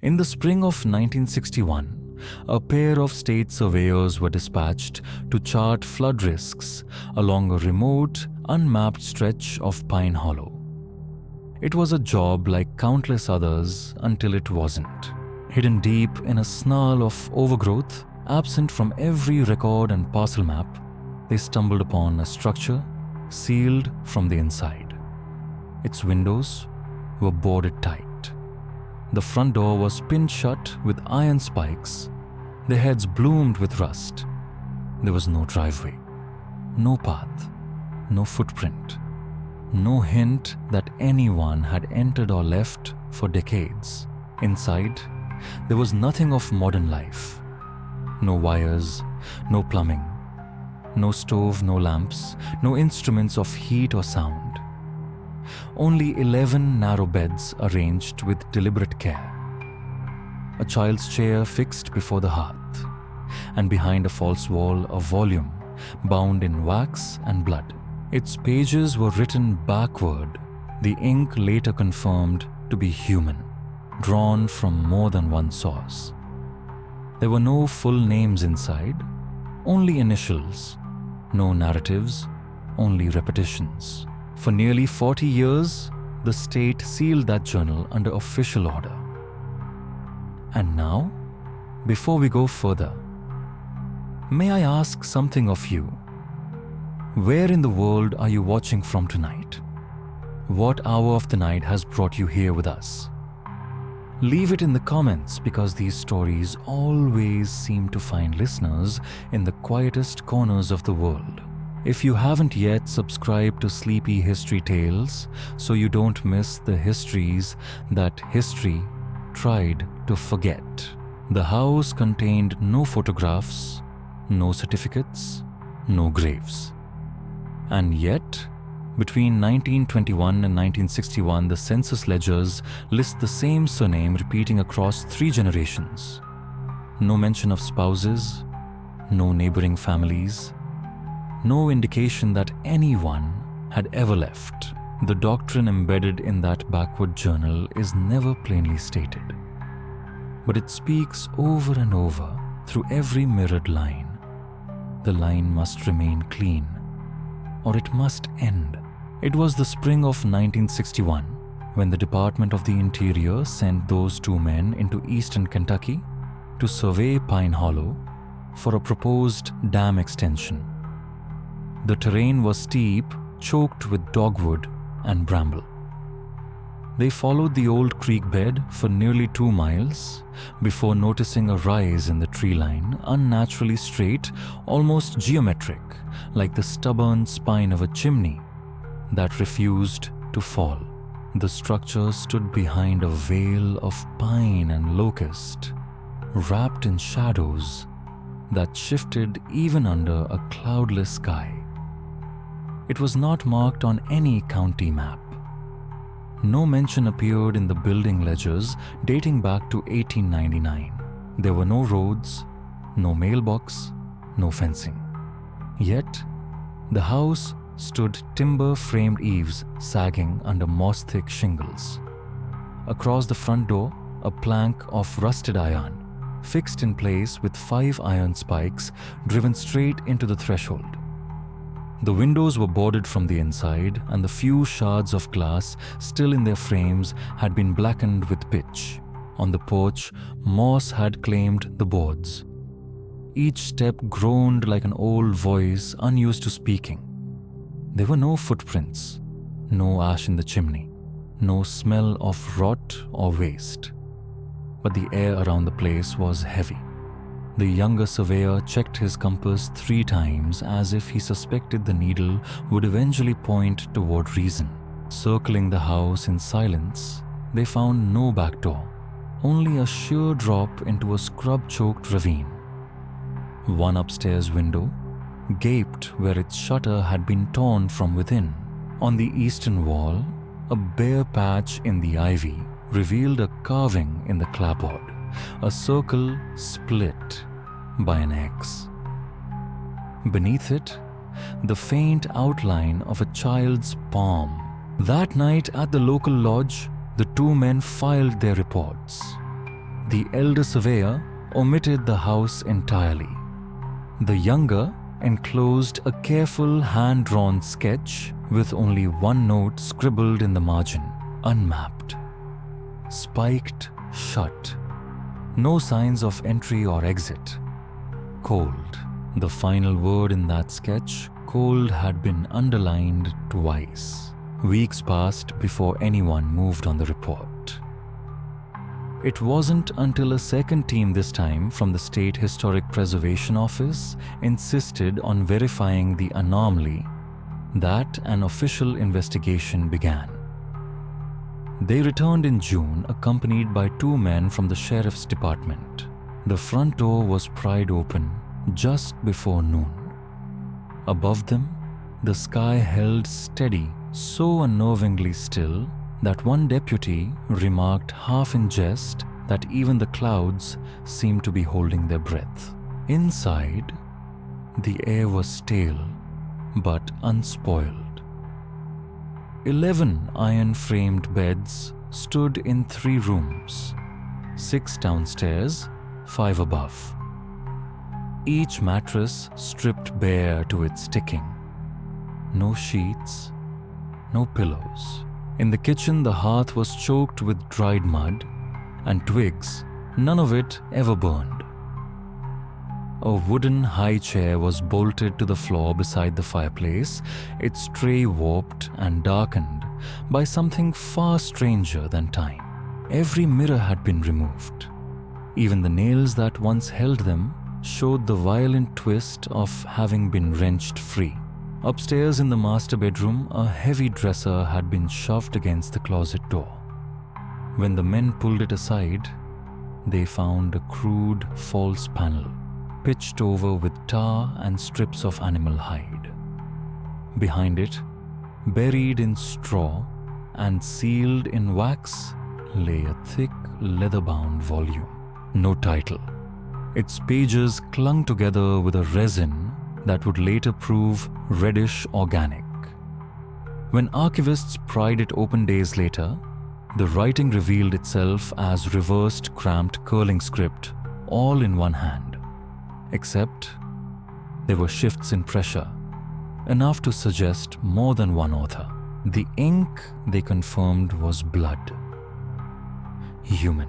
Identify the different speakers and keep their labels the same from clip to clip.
Speaker 1: In the spring of 1961, a pair of state surveyors were dispatched to chart flood risks along a remote, unmapped stretch of Pine Hollow. It was a job like countless others until it wasn't. Hidden deep in a snarl of overgrowth, absent from every record and parcel map, they stumbled upon a structure sealed from the inside. Its windows were boarded tight. The front door was pinned shut with iron spikes. Their heads bloomed with rust. There was no driveway, no path, no footprint, no hint that anyone had entered or left for decades. Inside, there was nothing of modern life. No wires, no plumbing, no stove, no lamps, no instruments of heat or sound. Only 11 narrow beds arranged with deliberate care. A child's chair fixed before the hearth, and behind a false wall a volume bound in wax and blood. Its pages were written backward, the ink later confirmed to be human, drawn from more than one source. There were no full names inside, only initials, no narratives, only repetitions. For nearly 40 years, the state sealed that journal under official order. And now, before we go further, may I ask something of you? Where in the world are you watching from tonight? What hour of the night has brought you here with us? Leave it in the comments, because these stories always seem to find listeners in the quietest corners of the world. If you haven't yet subscribed to Sleepy History Tales so you don't miss the histories that history tried to forget. The house contained no photographs, no certificates, no graves. And yet, between 1921 and 1961, the census ledgers list the same surname repeating across 3 generations. No mention of spouses, no neighboring families, no indication that anyone had ever left. The doctrine embedded in that backward journal is never plainly stated, but it speaks over and over through every mirrored line. The line must remain clean, or it must end. It was the spring of 1961 when the Department of the Interior sent those 2 men into eastern Kentucky to survey Pine Hollow for a proposed dam extension. The terrain was steep, choked with dogwood and bramble. They followed the old creek bed for nearly 2 miles before noticing a rise in the tree line, unnaturally straight, almost geometric, like the stubborn spine of a chimney that refused to fall. The structure stood behind a veil of pine and locust, wrapped in shadows that shifted even under a cloudless sky. It was not marked on any county map. No mention appeared in the building ledgers dating back to 1899. There were no roads, no mailbox, no fencing. Yet, the house stood timber-framed eaves sagging under moss-thick shingles. Across the front door, a plank of rusted iron, fixed in place with 5 iron spikes driven straight into the threshold. The windows were boarded from the inside, and the few shards of glass still in their frames had been blackened with pitch. On the porch, moss had claimed the boards. Each step groaned like an old voice unused to speaking. There were no footprints, no ash in the chimney, no smell of rot or waste. But the air around the place was heavy. The younger surveyor checked his compass 3 times, as if he suspected the needle would eventually point toward reason. Circling the house in silence, they found no back door, only a sheer drop into a scrub-choked ravine. One upstairs window gaped where its shutter had been torn from within. On the eastern wall, a bare patch in the ivy revealed a carving in the clapboard, a circle split by an X. Beneath it, the faint outline of a child's palm. That night at the local lodge, the 2 men filed their reports. The elder surveyor omitted the house entirely. The younger enclosed a careful hand-drawn sketch with only one note scribbled in the margin, unmapped. Spiked shut. No signs of entry or exit. Cold. The final word in that sketch, cold, had been underlined twice. Weeks passed before anyone moved on the report. It wasn't until a second team, this time from the State Historic Preservation Office, insisted on verifying the anomaly, that an official investigation began. They returned in June, accompanied by 2 men from the Sheriff's Department. The front door was pried open just before noon. Above them, the sky held steady, so unnervingly still that one deputy remarked half in jest that even the clouds seemed to be holding their breath. Inside, the air was stale but unspoiled. 11 iron-framed beds stood in 3 rooms, 6 downstairs, 5 above. Each mattress stripped bare to its ticking. No sheets, no pillows. In the kitchen, the hearth was choked with dried mud and twigs, none of it ever burned. A wooden high chair was bolted to the floor beside the fireplace, its tray warped and darkened by something far stranger than time. Every mirror had been removed. Even the nails that once held them showed the violent twist of having been wrenched free. Upstairs in the master bedroom, a heavy dresser had been shoved against the closet door. When the men pulled it aside, they found a crude, false panel, pitched over with tar and strips of animal hide. Behind it, buried in straw and sealed in wax, lay a thick, leather-bound volume. No title. Its pages clung together with a resin that would later prove reddish organic. When archivists pried it open days later, the writing revealed itself as reversed, cramped curling script, all in one hand. Except there were shifts in pressure, enough to suggest more than one author. The ink, they confirmed, was blood. Human.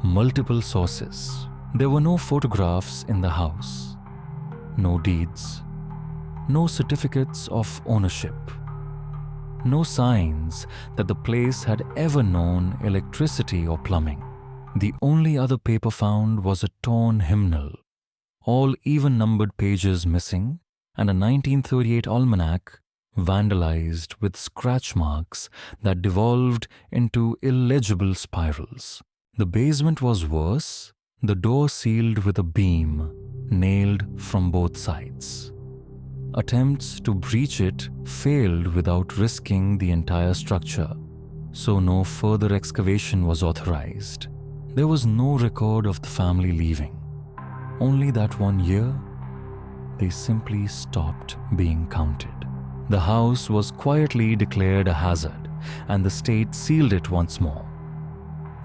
Speaker 1: Multiple sources. There were no photographs in the house. No deeds, no certificates of ownership, no signs that the place had ever known electricity or plumbing. The only other paper found was a torn hymnal, all even-numbered pages missing, and a 1938 almanac vandalized with scratch marks that devolved into illegible spirals. The basement was worse, the door sealed with a beam nailed from both sides. Attempts to breach it failed without risking the entire structure, so no further excavation was authorized. There was no record of the family leaving. Only that one year, they simply stopped being counted. The house was quietly declared a hazard, and the state sealed it once more.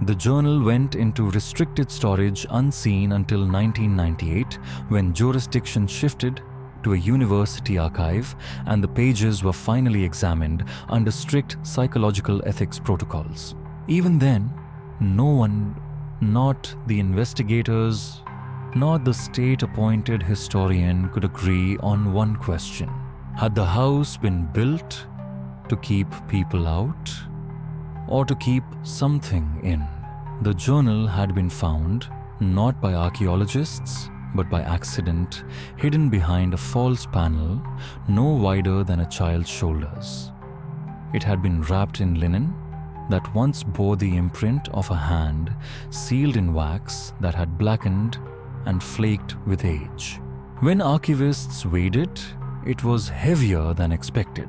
Speaker 1: The journal went into restricted storage unseen until 1998, when jurisdiction shifted to a university archive and the pages were finally examined under strict psychological ethics protocols. Even then, no one, not the investigators, not the state-appointed historian, could agree on one question. Had the house been built to keep people out, or to keep something in? The journal had been found, not by archaeologists, but by accident, hidden behind a false panel no wider than a child's shoulders. It had been wrapped in linen that once bore the imprint of a hand, sealed in wax that had blackened and flaked with age. When archivists weighed it, it was heavier than expected.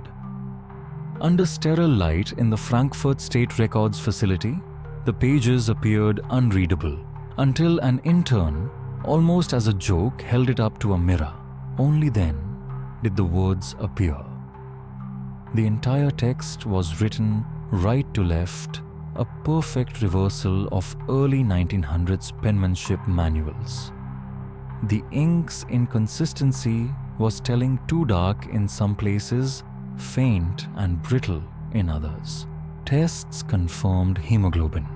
Speaker 1: Under sterile light in the Frankfurt State Records facility, the pages appeared unreadable until an intern, almost as a joke, held it up to a mirror. Only then did the words appear. The entire text was written right to left, a perfect reversal of early 1900s penmanship manuals. The ink's inconsistency was telling too dark in some places, faint and brittle in others. Tests confirmed hemoglobin.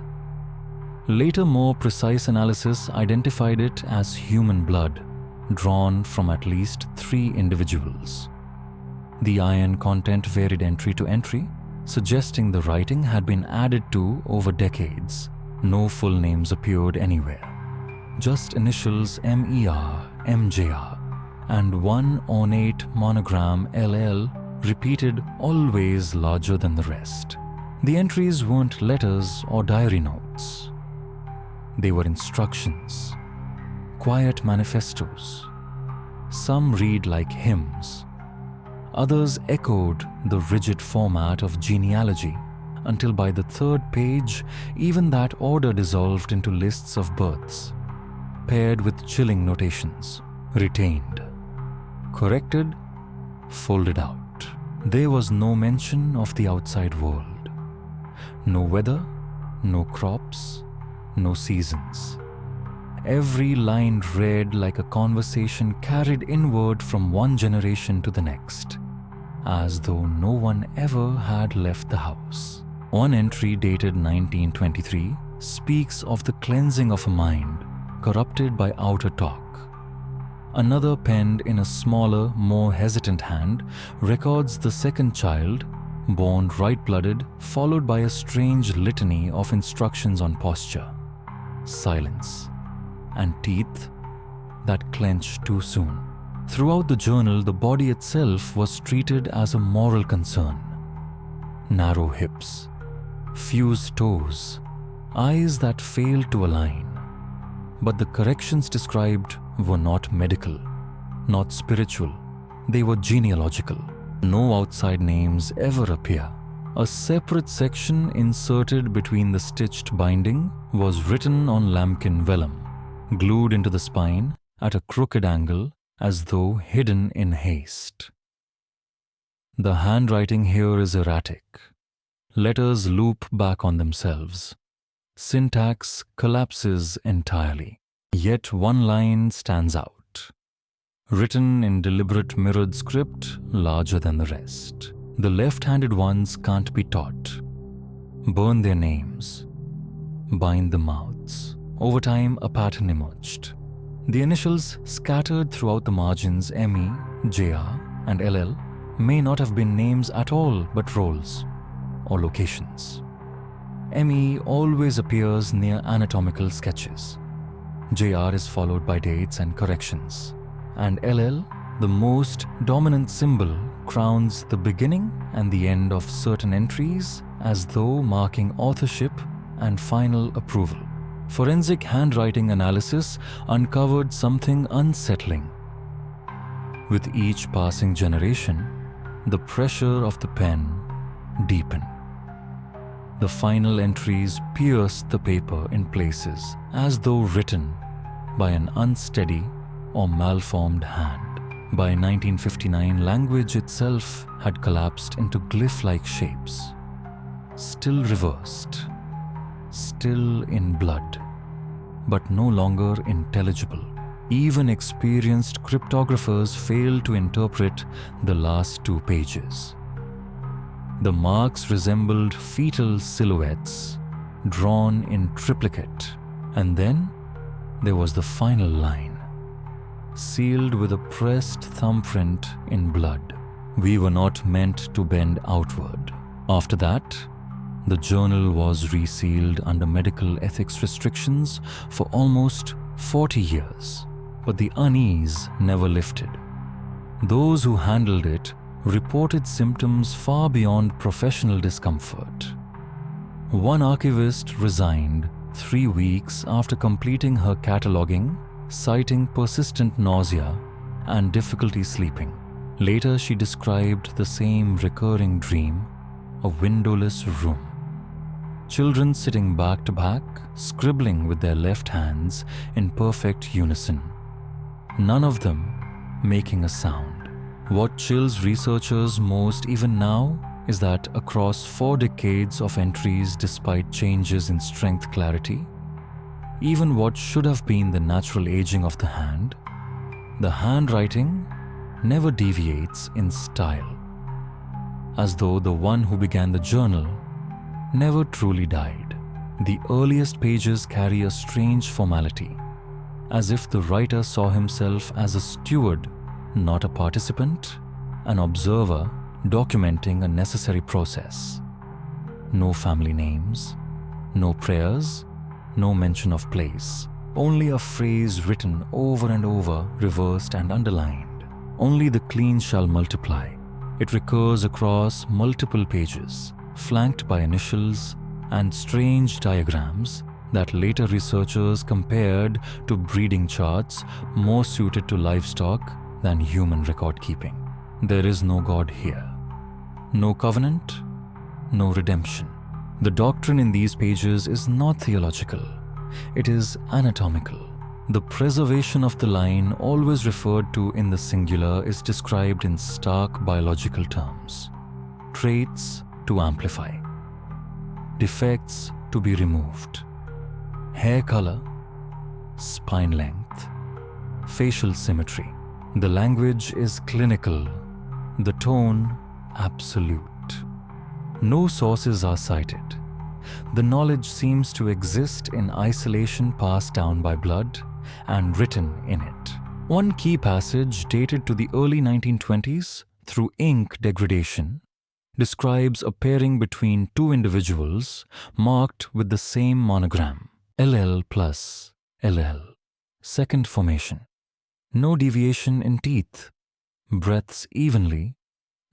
Speaker 1: Later, more precise analysis identified it as human blood, drawn from at least 3 individuals. The iron content varied entry to entry, suggesting the writing had been added to over decades. No full names appeared anywhere. Just initials MER, MJR, and one ornate monogram LL repeated, always larger than the rest. The entries weren't letters or diary notes. They were instructions, quiet manifestos. Some read like hymns. Others echoed the rigid format of genealogy, until by the 3rd page, even that order dissolved into lists of births, paired with chilling notations, retained, corrected, folded out. There was no mention of the outside world. No weather, no crops, no seasons. Every line read like a conversation carried inward from one generation to the next, as though no one ever had left the house. One entry dated 1923 speaks of the cleansing of a mind corrupted by outer talk. Another, penned in a smaller, more hesitant hand, records the 2nd child, born right-blooded, followed by a strange litany of instructions on posture, silence, and teeth that clench too soon. Throughout the journal, the body itself was treated as a moral concern. Narrow hips, fused toes, eyes that failed to align. But the corrections described were not medical, not spiritual. They were genealogical. No outside names ever appear. A separate section inserted between the stitched binding was written on lambkin vellum, glued into the spine at a crooked angle as though hidden in haste. The handwriting here is erratic. Letters loop back on themselves. Syntax collapses entirely. Yet one line stands out, written in deliberate mirrored script larger than the rest. The left-handed ones can't be taught. Burn their names. Bind the mouths. Over time, a pattern emerged. The initials scattered throughout the margins ME, JR, and LL may not have been names at all but roles or locations. ME always appears near anatomical sketches. JR is followed by dates and corrections. And LL, the most dominant symbol, crowns the beginning and the end of certain entries as though marking authorship and final approval. Forensic handwriting analysis uncovered something unsettling. With each passing generation, the pressure of the pen deepened. The final entries pierced the paper in places as though written by an unsteady or malformed hand. By 1959, language itself had collapsed into glyph-like shapes, still reversed, still in blood, but no longer intelligible. Even experienced cryptographers failed to interpret the last 2 pages. The marks resembled fetal silhouettes, drawn in triplicate, and then there was the final line, sealed with a pressed thumbprint in blood. We were not meant to bend outward. After that, the journal was resealed under medical ethics restrictions for almost 40 years, but the unease never lifted. Those who handled it reported symptoms far beyond professional discomfort. One archivist resigned 3 weeks after completing her cataloging, citing persistent nausea and difficulty sleeping. Later, she described the same recurring dream, a windowless room. Children sitting back to back, scribbling with their left hands in perfect unison. None of them making a sound. What chills researchers most even now is that across 4 decades of entries, despite changes in strength clarity, even what should have been the natural aging of the handwriting never deviates in style, as though the one who began the journal never truly died. The earliest pages carry a strange formality, as if the writer saw himself as a steward, not a participant, an observer documenting a necessary process. No family names, no prayers, no mention of place, only a phrase written over and over, reversed and underlined. Only the clean shall multiply. It recurs across multiple pages, flanked by initials and strange diagrams that later researchers compared to breeding charts more suited to livestock than human record keeping. There is no God here, no covenant, no redemption. The doctrine in these pages is not theological, it is anatomical. The preservation of the line, always referred to in the singular, is described in stark biological terms. Traits to amplify, defects to be removed, hair color, spine length, facial symmetry. The language is clinical, the tone absolute. No sources are cited. The knowledge seems to exist in isolation passed down by blood and written in it. One key passage, dated to the early 1920s through ink degradation, describes a pairing between 2 individuals marked with the same monogram, LL plus LL, second formation. No deviation in teeth, breaths evenly,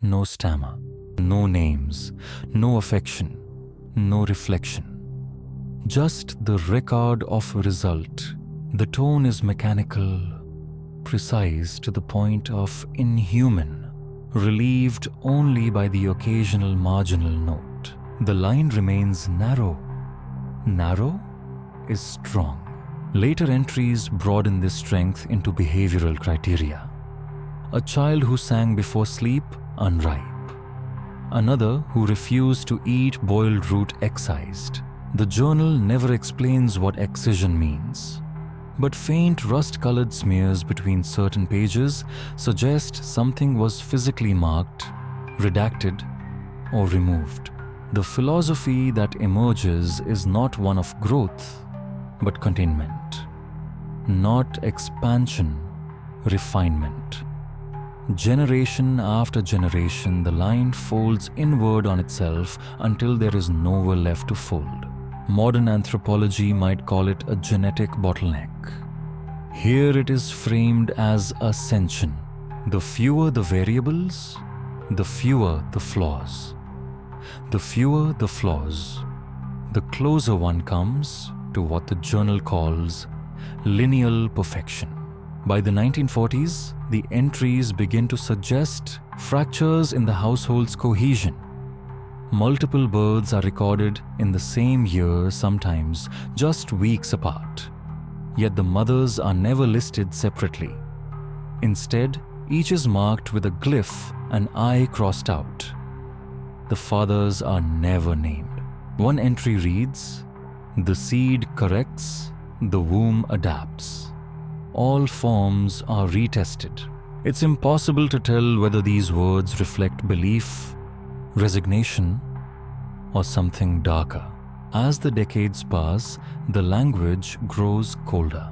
Speaker 1: no stammer, no names, no affection, no reflection. Just the record of a result. The tone is mechanical, precise to the point of inhuman, relieved only by the occasional marginal note. The line remains narrow. Narrow is strong. Later entries broaden this strength into behavioral criteria. A child who sang before sleep, unripe. Another who refused to eat boiled root, excised. The journal never explains what excision means, but faint rust-colored smears between certain pages suggest something was physically marked, redacted, or removed. The philosophy that emerges is not one of growth, but containment. Not expansion, refinement. Generation after generation, the line folds inward on itself until there is nowhere left to fold. Modern anthropology might call it a genetic bottleneck. Here it is framed as ascension. The fewer the variables, the fewer the flaws. The fewer the flaws, the closer one comes to what the journal calls lineal perfection. By the 1940s, the entries begin to suggest fractures in the household's cohesion. Multiple births are recorded in the same year, sometimes just weeks apart. Yet the mothers are never listed separately. Instead, each is marked with a glyph, an I crossed out. The fathers are never named. One entry reads, "The seed corrects, the womb adapts. All forms are retested." It's impossible to tell whether these words reflect belief, resignation, or something darker. As the decades pass, the language grows colder.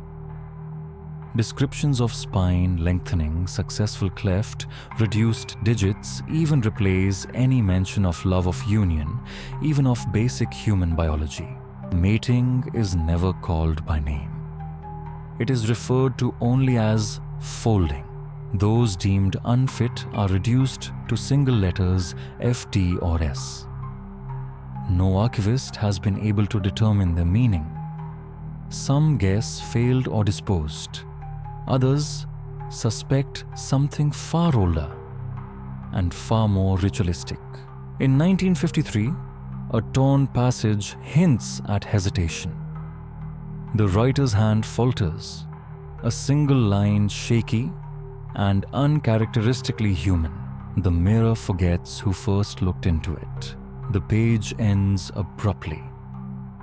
Speaker 1: Descriptions of spine lengthening, successful cleft, reduced digits even replace any mention of love of union, even of basic human biology. Mating is never called by name. It is referred to only as folding. Those deemed unfit are reduced to single letters FT or S. No archivist has been able to determine their meaning. Some guess failed or disposed. Others suspect something far older and far more ritualistic. In 1953, a torn passage hints at hesitation. The writer's hand falters, a single line shaky and uncharacteristically human. The mirror forgets who first looked into it. The page ends abruptly.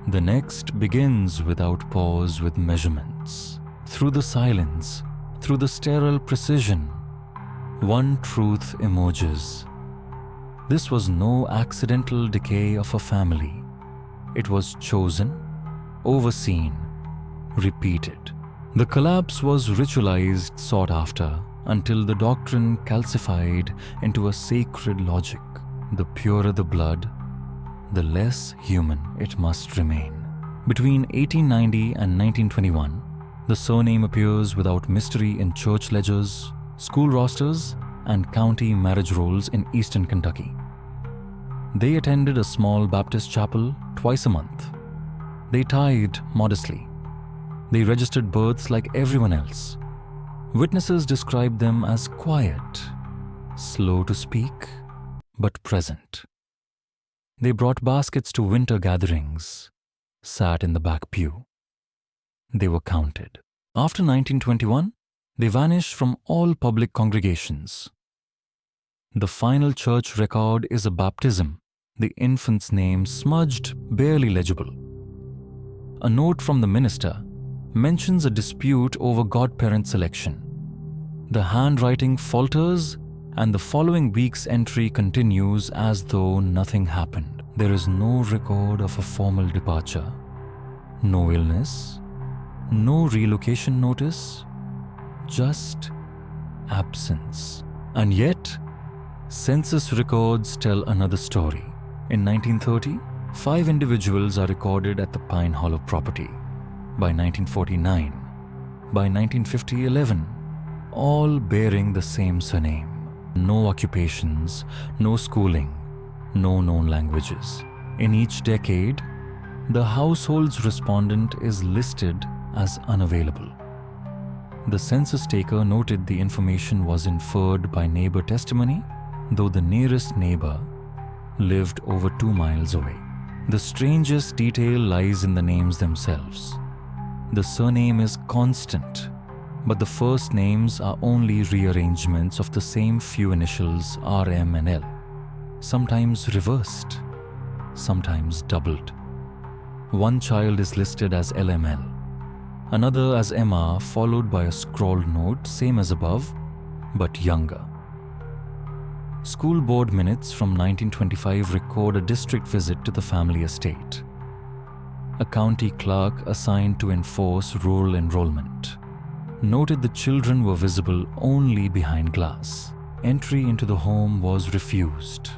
Speaker 1: The next begins without pause with measurements. Through the silence, through the sterile precision, one truth emerges. This was no accidental decay of a family. It was chosen, overseen, repeated. The collapse was ritualized, sought after, until the doctrine calcified into a sacred logic. The purer the blood, the less human it must remain. Between 1890 and 1921, the surname appears without mystery in church ledgers, school rosters, and county marriage rolls in eastern Kentucky. They attended a small Baptist chapel twice a month. They tithed modestly. They registered births like everyone else. Witnesses described them as quiet, slow to speak, but present. They brought baskets to winter gatherings, sat in the back pew. They were counted. After 1921, they vanished from all public congregations. The final church record is a baptism, the infant's name smudged, barely legible. A note from the minister mentions a dispute over godparent selection. The handwriting falters, and the following week's entry continues as though nothing happened. There is no record of a formal departure, no illness, no relocation notice, just absence. And yet, census records tell another story. In 1930, 5 individuals are recorded at the Pine Hollow property. By 1949, by 1950, 11, all bearing the same surname. No occupations, no schooling, no known languages. In each decade, the household's respondent is listed as unavailable. The census taker noted the information was inferred by neighbor testimony, though the nearest neighbor lived over 2 miles away. The strangest detail lies in the names themselves. The surname is constant, but the first names are only rearrangements of the same few initials R, M, and L, sometimes reversed, sometimes doubled. One child is listed as LML, another as MR, followed by a scrawled note, same as above, but younger. School board minutes from 1925 record a district visit to the family estate. A county clerk assigned to enforce rural enrollment noted the children were visible only behind glass. Entry into the home was refused.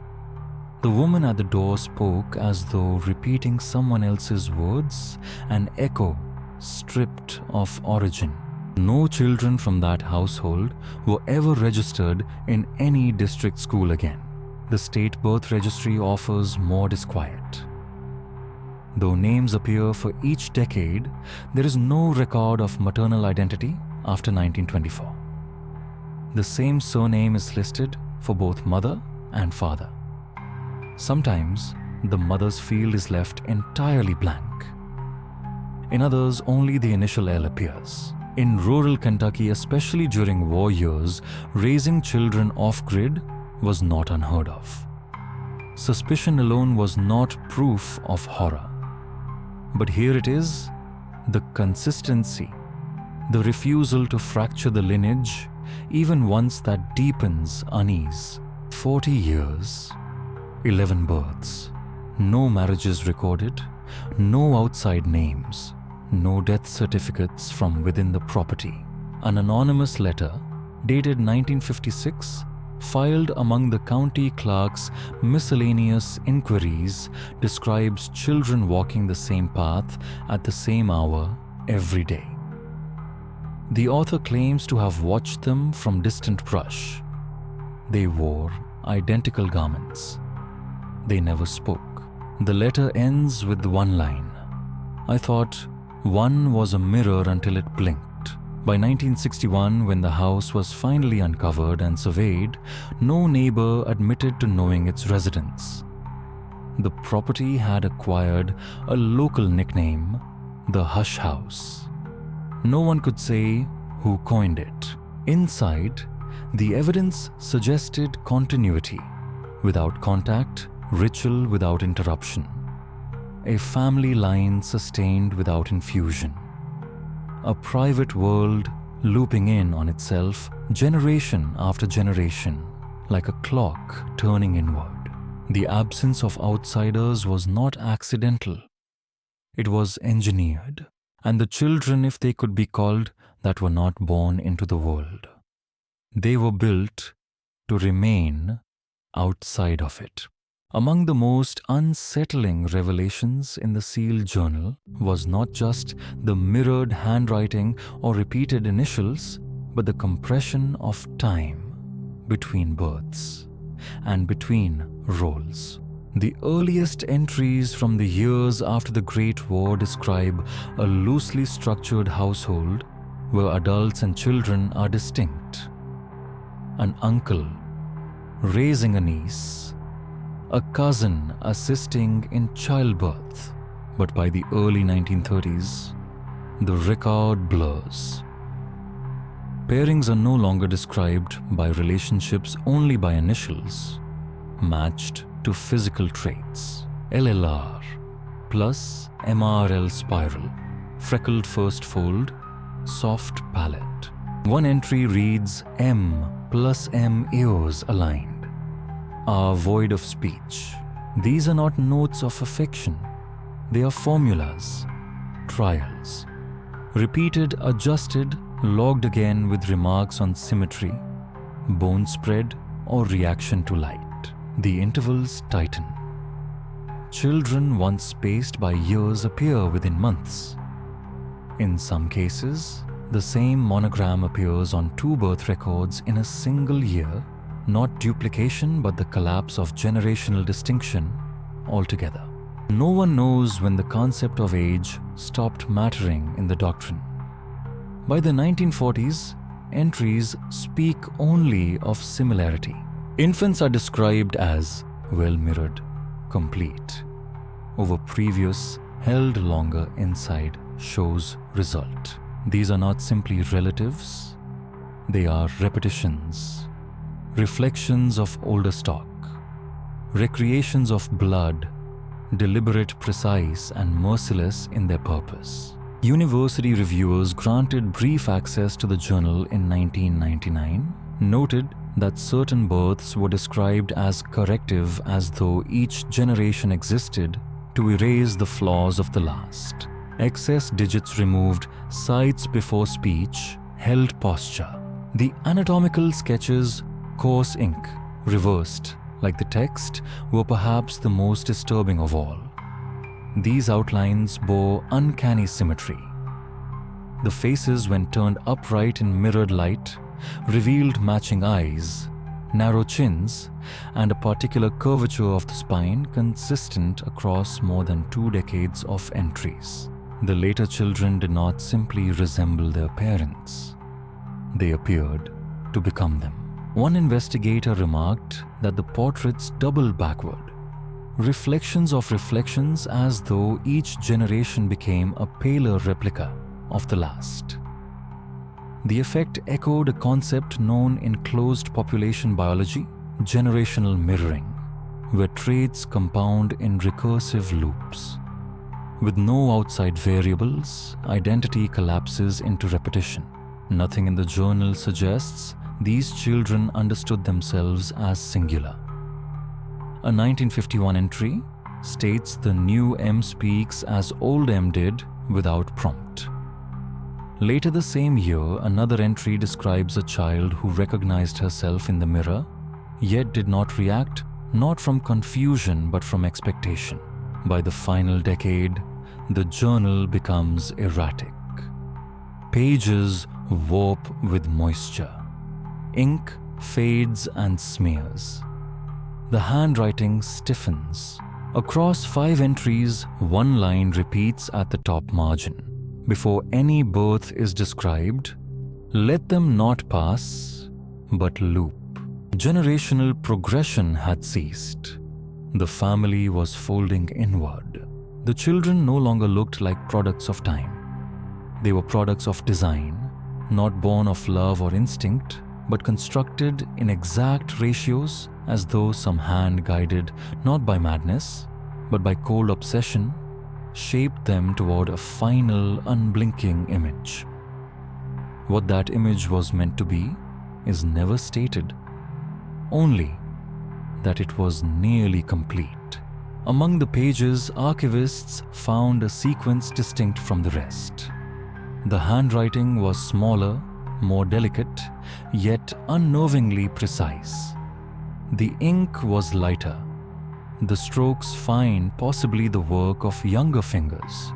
Speaker 1: The woman at the door spoke as though repeating someone else's words, an echo stripped of origin. No children from that household were ever registered in any district school again. The state birth registry offers more disquiet. Though names appear for each decade, there is no record of maternal identity after 1924. The same surname is listed for both mother and father. Sometimes, the mother's field is left entirely blank. In others, only the initial L appears. In rural Kentucky, especially during war years, raising children off-grid was not unheard of. Suspicion alone was not proof of horror. But here it is, the consistency, the refusal to fracture the lineage, even once that deepens unease. 40 years, 11 births, no marriages recorded, no outside names, no death certificates from within the property. An anonymous letter, dated 1956, filed among the county clerk's miscellaneous inquiries, describes children walking the same path at the same hour every day. The author claims to have watched them from distant brush. They wore identical garments. They never spoke. The letter ends with one line. I thought one was a mirror until it blinked. By 1961, when the house was finally uncovered and surveyed, no neighbor admitted to knowing its residents. The property had acquired a local nickname, the Hush House. No one could say who coined it. Inside, The evidence suggested continuity, without contact, ritual without interruption, a family line sustained without infusion, a private world looping in on itself generation after generation, like a clock turning inward. The absence of outsiders was not accidental. It was engineered, and the children, if they could be called, that were not born into the world, they were built to remain outside of it. Among the most unsettling revelations in the sealed journal was not just the mirrored handwriting or repeated initials, but the compression of time between births and between roles. The earliest entries from the years after the Great War describe a loosely structured household where adults and children are distinct. An uncle raising a niece, a cousin assisting in childbirth. But by the early 1930s, the record blurs. Pairings are no longer described by relationships only by initials, matched to physical traits. LLR plus MRL spiral, freckled first fold, soft palate. One entry reads M plus M ears aligned, are void of speech. These are not notes of affection. They are formulas, trials, repeated, adjusted, logged again with remarks on symmetry, bone spread, or reaction to light. The intervals tighten. Children once spaced by years appear within months. In some cases, the same monogram appears on 2 birth records in a single year, not duplication but the collapse of generational distinction altogether. No one knows when the concept of age stopped mattering in the doctrine. By the 1940s, entries speak only of similarity. Infants are described as well-mirrored, complete, over previous, held longer inside shows result. These are not simply relatives, they are repetitions, reflections of older stock, recreations of blood, deliberate, precise, and merciless in their purpose. University reviewers granted brief access to the journal in 1999, noted that certain births were described as corrective as though each generation existed to erase the flaws of the last. Excess digits removed, sights before speech, held posture. The anatomical sketches, coarse ink, reversed, like the text, were perhaps the most disturbing of all. These outlines bore uncanny symmetry. The faces, when turned upright in mirrored light, revealed matching eyes, narrow chins, and a particular curvature of the spine consistent across more than 2 decades of entries. The later children did not simply resemble their parents. They appeared to become them. One investigator remarked that the portraits double backward, reflections of reflections, as though each generation became a paler replica of the last. The effect echoed a concept known in closed population biology, generational mirroring, where traits compound in recursive loops. With no outside variables, identity collapses into repetition. Nothing in the journal suggests these children understood themselves as singular. A 1951 entry states the new M speaks as old M did without prompt. Later the same year, another entry describes a child who recognized herself in the mirror, yet did not react, not from confusion but from expectation. By the final decade, the journal becomes erratic. Pages warp with moisture. Ink fades and smears. The handwriting stiffens. Across 5 entries, one line repeats at the top margin. Before any birth is described, let them not pass, but loop. Generational progression had ceased. The family was folding inward. The children no longer looked like products of time. They were products of design, not born of love or instinct, but constructed in exact ratios as though some hand guided not by madness, but by cold obsession, shaped them toward a final, unblinking image. What that image was meant to be is never stated, only that it was nearly complete. Among the pages, archivists found a sequence distinct from the rest. The handwriting was smaller, more delicate, yet unnervingly precise. The ink was lighter, the strokes fine, possibly the work of younger fingers.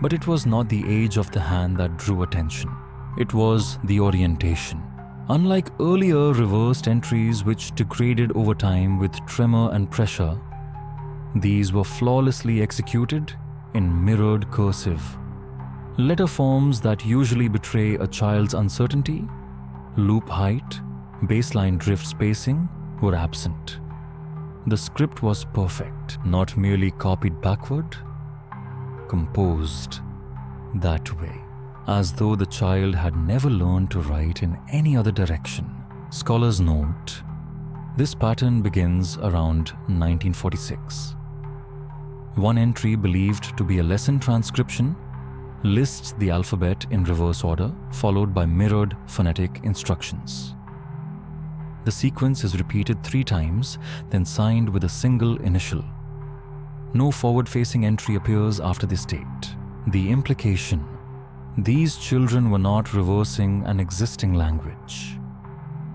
Speaker 1: But it was not the age of the hand that drew attention. It was the orientation. Unlike earlier reversed entries which degraded over time with tremor and pressure, these were flawlessly executed in mirrored cursive. Letter forms that usually betray a child's uncertainty, loop height, baseline drift spacing were absent. The script was perfect, not merely copied backward, composed that way, as though the child had never learned to write in any other direction. Scholars note, this pattern begins around 1946. One entry believed to be a lesson transcription lists the alphabet in reverse order, followed by mirrored phonetic instructions. The sequence is repeated 3 times, then signed with a single initial. No forward-facing entry appears after this date. The implication: these children were not reversing an existing language.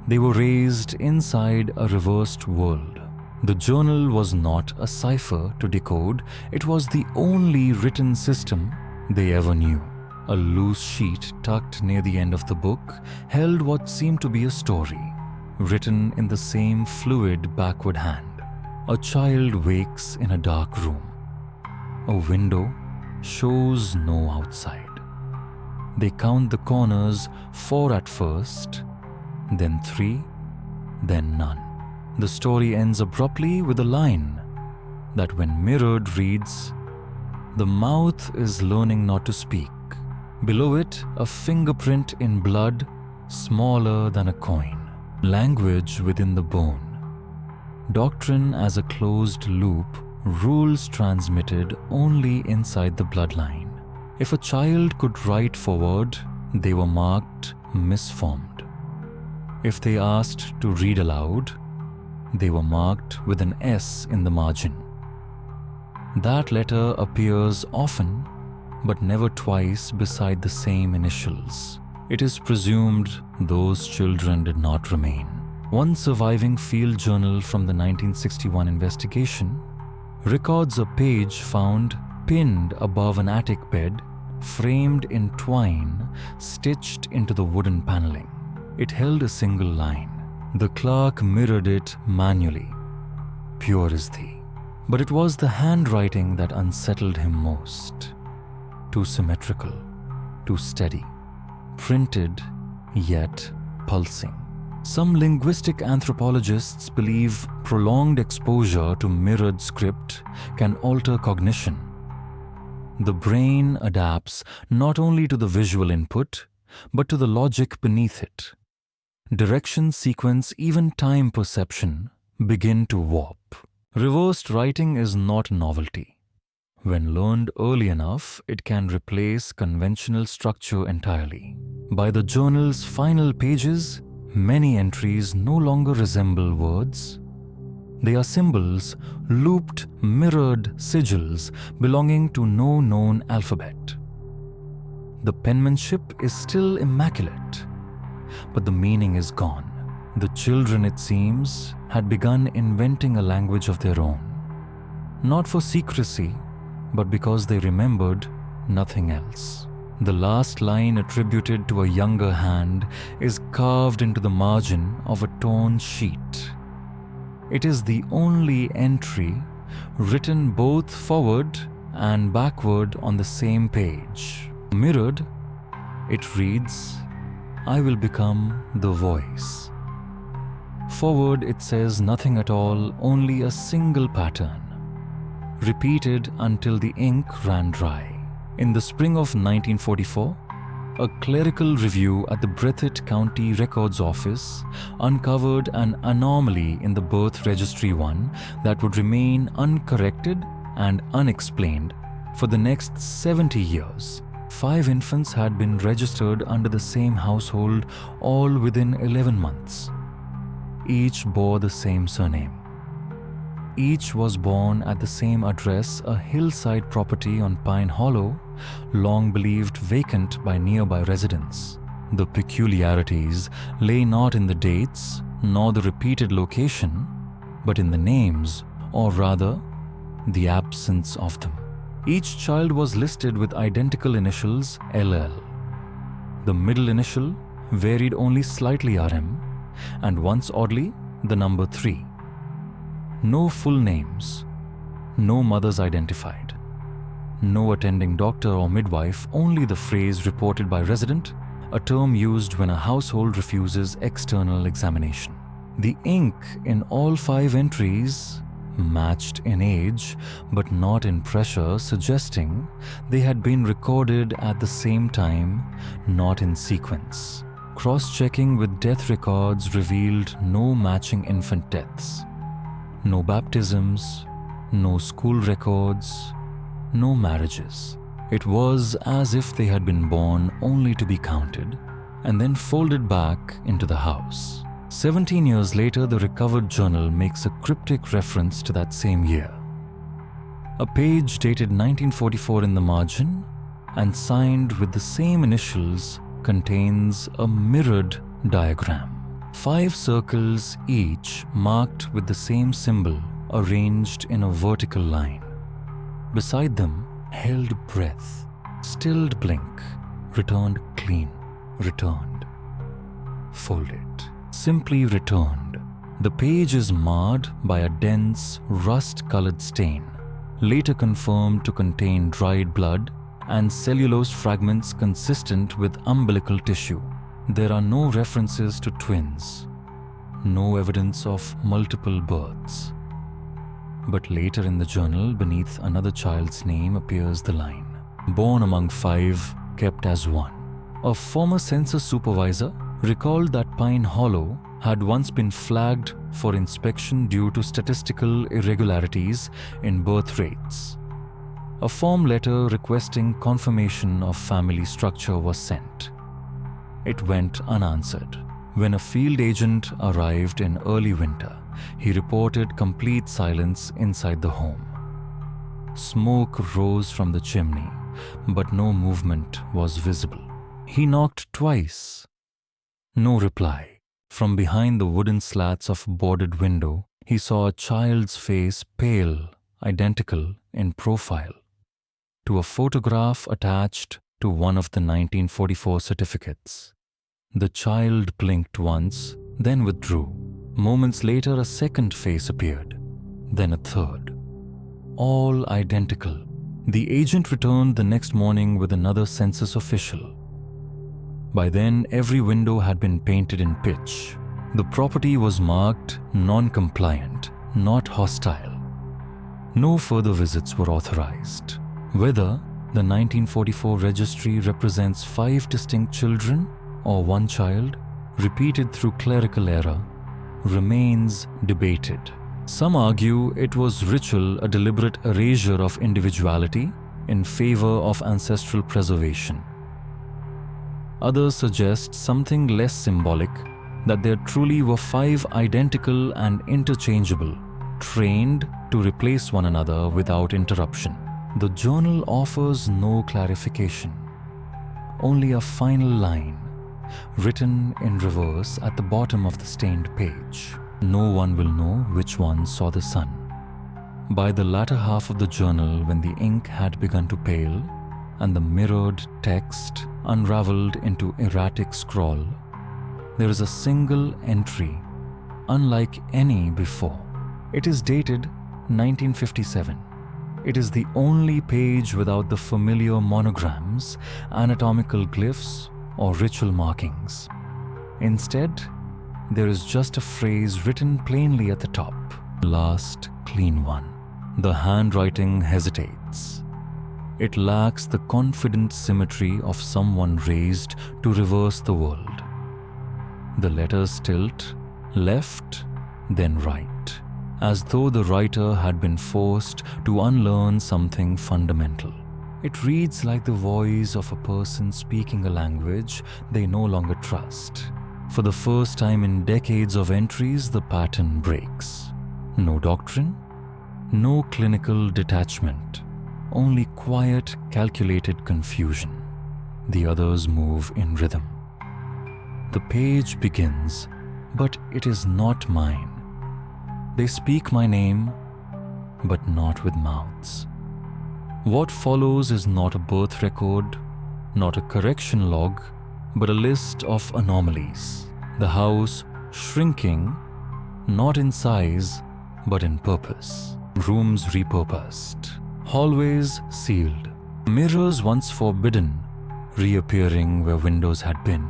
Speaker 1: They were raised inside a reversed world. The journal was not a cipher to decode, it was the only written system they ever knew. A loose sheet tucked near the end of the book held what seemed to be a story, written in the same fluid backward hand. A child wakes in a dark room. A window shows no outside. They count the corners, 4 at first, then 3, then none. The story ends abruptly with a line that, when mirrored, reads, "The mouth is learning not to speak." Below it, a fingerprint in blood, smaller than a coin. Language within the bone. Doctrine as a closed loop, rules transmitted only inside the bloodline. If a child could write forward, they were marked misformed. If they asked to read aloud, they were marked with an S in the margin. That letter appears often, but never twice beside the same initials. It is presumed those children did not remain. One surviving field journal from the 1961 investigation records a page found pinned above an attic bed, framed in twine, stitched into the wooden paneling. It held a single line. The clerk mirrored it manually. Pure is thee. But it was the handwriting that unsettled him most. Too symmetrical, too steady, printed yet pulsing. Some linguistic anthropologists believe prolonged exposure to mirrored script can alter cognition. The brain adapts not only to the visual input, but to the logic beneath it. Direction, sequence, even time perception begin to warp. Reversed writing is not a novelty. When learned early enough, it can replace conventional structure entirely. By the journal's final pages, many entries no longer resemble words. They are symbols, looped, mirrored sigils belonging to no known alphabet. The penmanship is still immaculate, but the meaning is gone. The children, it seems, had begun inventing a language of their own. Not for secrecy, but because they remembered nothing else. The last line attributed to a younger hand is carved into the margin of a torn sheet. It is the only entry written both forward and backward on the same page. Mirrored, it reads, "I will become the voice." Forward, it says nothing at all, only a single pattern, repeated until the ink ran dry. In the spring of 1944, A clerical review at the Breathitt County Records Office uncovered an anomaly in the birth registry one that would remain uncorrected and unexplained for the next 70 years. 5 infants had been registered under the same household, all within 11 months. Each bore the same surname. Each was born at the same address, a hillside property on Pine Hollow, long believed vacant by nearby residents. The peculiarities lay not in the dates nor the repeated location, but in the names, or rather, the absence of them. Each child was listed with identical initials LL. The middle initial varied only slightly RM, and once oddly, the number 3. No full names, no mothers identified, no attending doctor or midwife, only the phrase reported by resident, a term used when a household refuses external examination. The ink in all 5 entries matched in age but not in pressure, suggesting they had been recorded at the same time, not in sequence. Cross-checking with death records revealed no matching infant deaths. No baptisms, no school records, no marriages. It was as if they had been born only to be counted and then folded back into the house. 17 years later, the recovered journal makes a cryptic reference to that same year. A page dated 1944 in the margin and signed with the same initials contains a mirrored diagram. 5 circles each marked with the same symbol arranged in a vertical line. Beside them, held breath, stilled blink, returned clean, returned, folded, simply returned. The page is marred by a dense, rust-colored stain, later confirmed to contain dried blood and cellulose fragments consistent with umbilical tissue. There are no references to twins, no evidence of multiple births. But later in the journal, beneath another child's name appears the line, born among 5, kept as 1. A former census supervisor recalled that Pine Hollow had once been flagged for inspection due to statistical irregularities in birth rates. A form letter requesting confirmation of family structure was sent. It went unanswered. When a field agent arrived in early winter, he reported complete silence inside the home. Smoke rose from the chimney, but no movement was visible. He knocked twice. No reply. From behind the wooden slats of boarded window, he saw a child's face, pale, identical in profile to a photograph attached to one of the 1944 certificates. The child blinked once, then withdrew. Moments later, a second face appeared, then a third. All identical. The agent returned the next morning with another census official. By then, every window had been painted in pitch. The property was marked non-compliant, not hostile. No further visits were authorized. Whether the 1944 registry represents 5 distinct children or 1 child, repeated through clerical error, remains debated. Some argue it was ritual, a deliberate erasure of individuality in favor of ancestral preservation. Others suggest something less symbolic, that there truly were 5 identical and interchangeable, trained to replace one another without interruption. The journal offers no clarification, only a final line, written in reverse at the bottom of the stained page. No one will know which one saw the sun. By the latter half of the journal, when the ink had begun to pale and the mirrored text unraveled into erratic scrawl, there is a single entry, unlike any before. It is dated 1957. It is the only page without the familiar monograms, anatomical glyphs, or ritual markings. Instead, there is just a phrase written plainly at the top, "Last clean one." The handwriting hesitates. It lacks the confident symmetry of someone raised to reverse the world. The letters tilt left, then right, as though the writer had been forced to unlearn something fundamental. It reads like the voice of a person speaking a language they no longer trust. For the first time in decades of entries, the pattern breaks. No doctrine, no clinical detachment, only quiet, calculated confusion. The others move in rhythm. The page begins, but it is not mine. They speak my name, but not with mouths. What follows is not a birth record, not a correction log, but a list of anomalies. The house shrinking, not in size, but in purpose. Rooms repurposed. Hallways sealed. Mirrors once forbidden, reappearing where windows had been.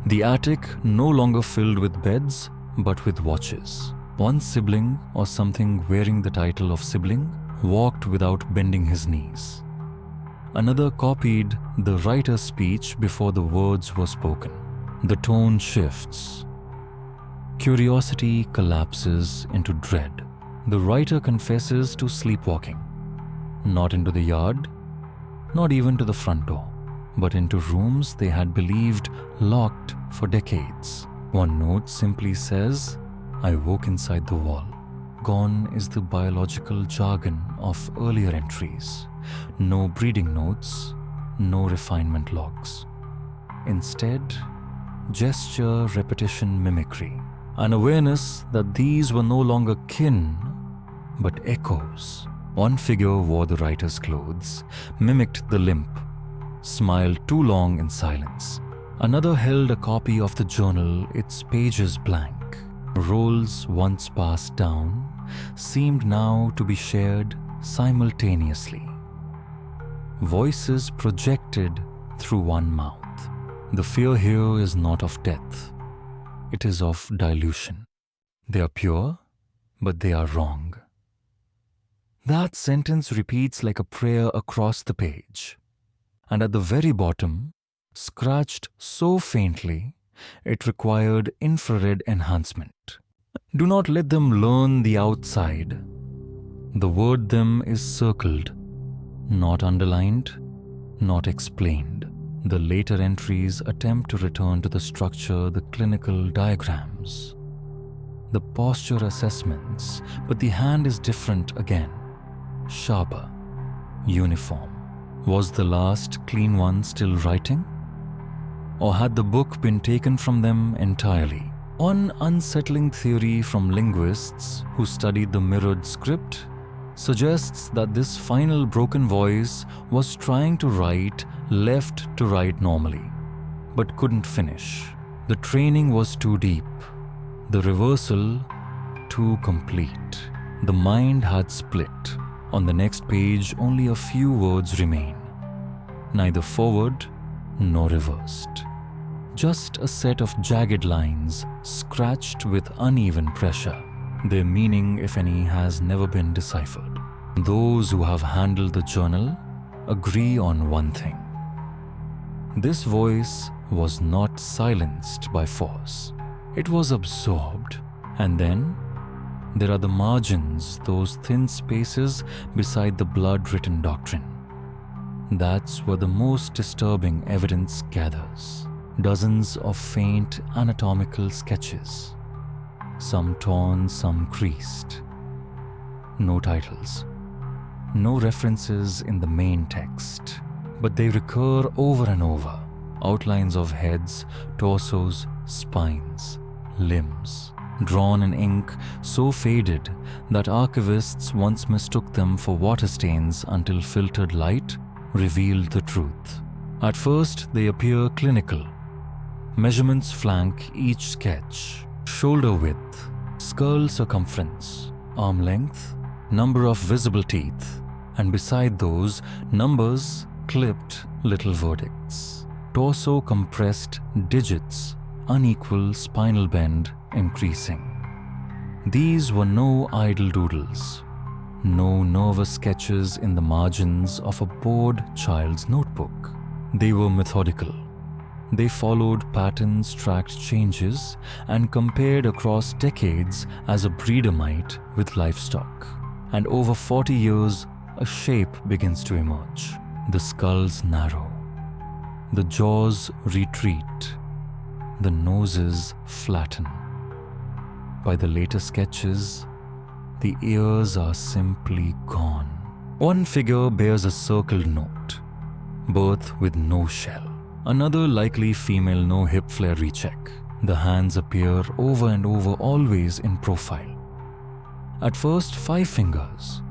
Speaker 1: The attic no longer filled with beds, but with watches. One sibling, or something wearing the title of sibling, walked without bending his knees. Another copied the writer's speech before the words were spoken. The tone shifts. Curiosity collapses into dread. The writer confesses to sleepwalking. Not into the yard, not even to the front door, but into rooms they had believed locked for decades. One note simply says, "I woke inside the wall." Gone is the biological jargon of earlier entries. No breeding notes, no refinement logs. Instead, gesture, repetition, mimicry. An awareness that these were no longer kin, but echoes. One figure wore the writer's clothes, mimicked the limp, smiled too long in silence. Another held a copy of the journal, its pages blank. Roles once passed down seemed now to be shared simultaneously. Voices projected through one mouth. The fear here is not of death. It is of dilution. They are pure, but they are wrong. That sentence repeats like a prayer across the page. And at the very bottom, scratched so faintly, it required infrared enhancement. Do not let them learn the outside. The word "them" is circled, not underlined, not explained. The later entries attempt to return to the structure, the clinical diagrams, the posture assessments, but the hand is different again, sharper, uniform. Was the last clean one still writing? Or had the book been taken from them entirely? One unsettling theory from linguists who studied the mirrored script suggests that this final broken voice was trying to write left to right normally, but couldn't finish. The training was too deep, the reversal too complete. The mind had split. On the next page, only a few words remain, neither forward nor reversed. Just a set of jagged lines scratched with uneven pressure. Their meaning, if any, has never been deciphered. Those who have handled the journal agree on one thing. This voice was not silenced by force. It was absorbed. And then there are the margins, those thin spaces beside the blood-written doctrine. That's where the most disturbing evidence gathers. Dozens of faint anatomical sketches. Some torn, some creased. No titles. No references in the main text. But they recur over and over. Outlines of heads, torsos, spines, limbs. Drawn in ink so faded that archivists once mistook them for water stains until filtered light revealed the truth. At first, they appear clinical. Measurements flank each sketch. Shoulder width, skull circumference, arm length, number of visible teeth, and beside those, numbers clipped little verdicts. Torso compressed digits, unequal spinal bend increasing. These were no idle doodles, No nervous sketches in the margins of a bored child's notebook. They were methodical. They followed patterns, tracked changes, and compared across decades as a breeder might with livestock. And over 40 years, a shape begins to emerge. The skulls narrow. The jaws retreat. The noses flatten. By the later sketches, the ears are simply gone. One figure bears a circled note, birth with no shell. Another likely female no hip flare recheck. The hands appear over and over, always in profile. At first, 5 fingers.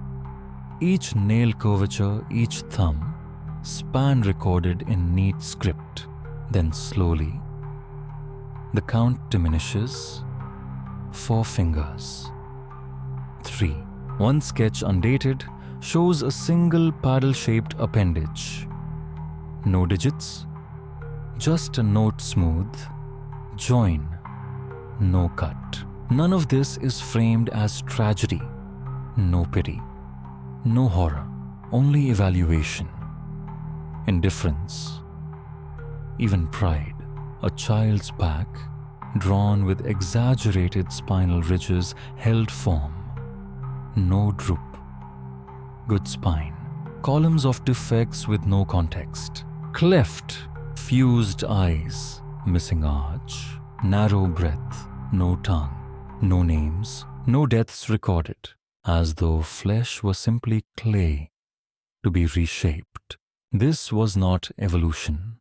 Speaker 1: Each nail curvature, each thumb, span recorded in neat script. Then slowly, the count diminishes. 4 fingers. 3. One sketch, undated, shows a single paddle-shaped appendage. No digits, just a note smooth, join, no cut. None of this is framed as tragedy. No pity, no horror, only evaluation, indifference, even pride. A child's back, drawn with exaggerated spinal ridges, held firm. No droop. Good spine. Columns of defects with no context. Cleft. Fused eyes. Missing arch. Narrow breath. No tongue. No names. No deaths recorded. As though flesh were simply clay to be reshaped. This was not evolution.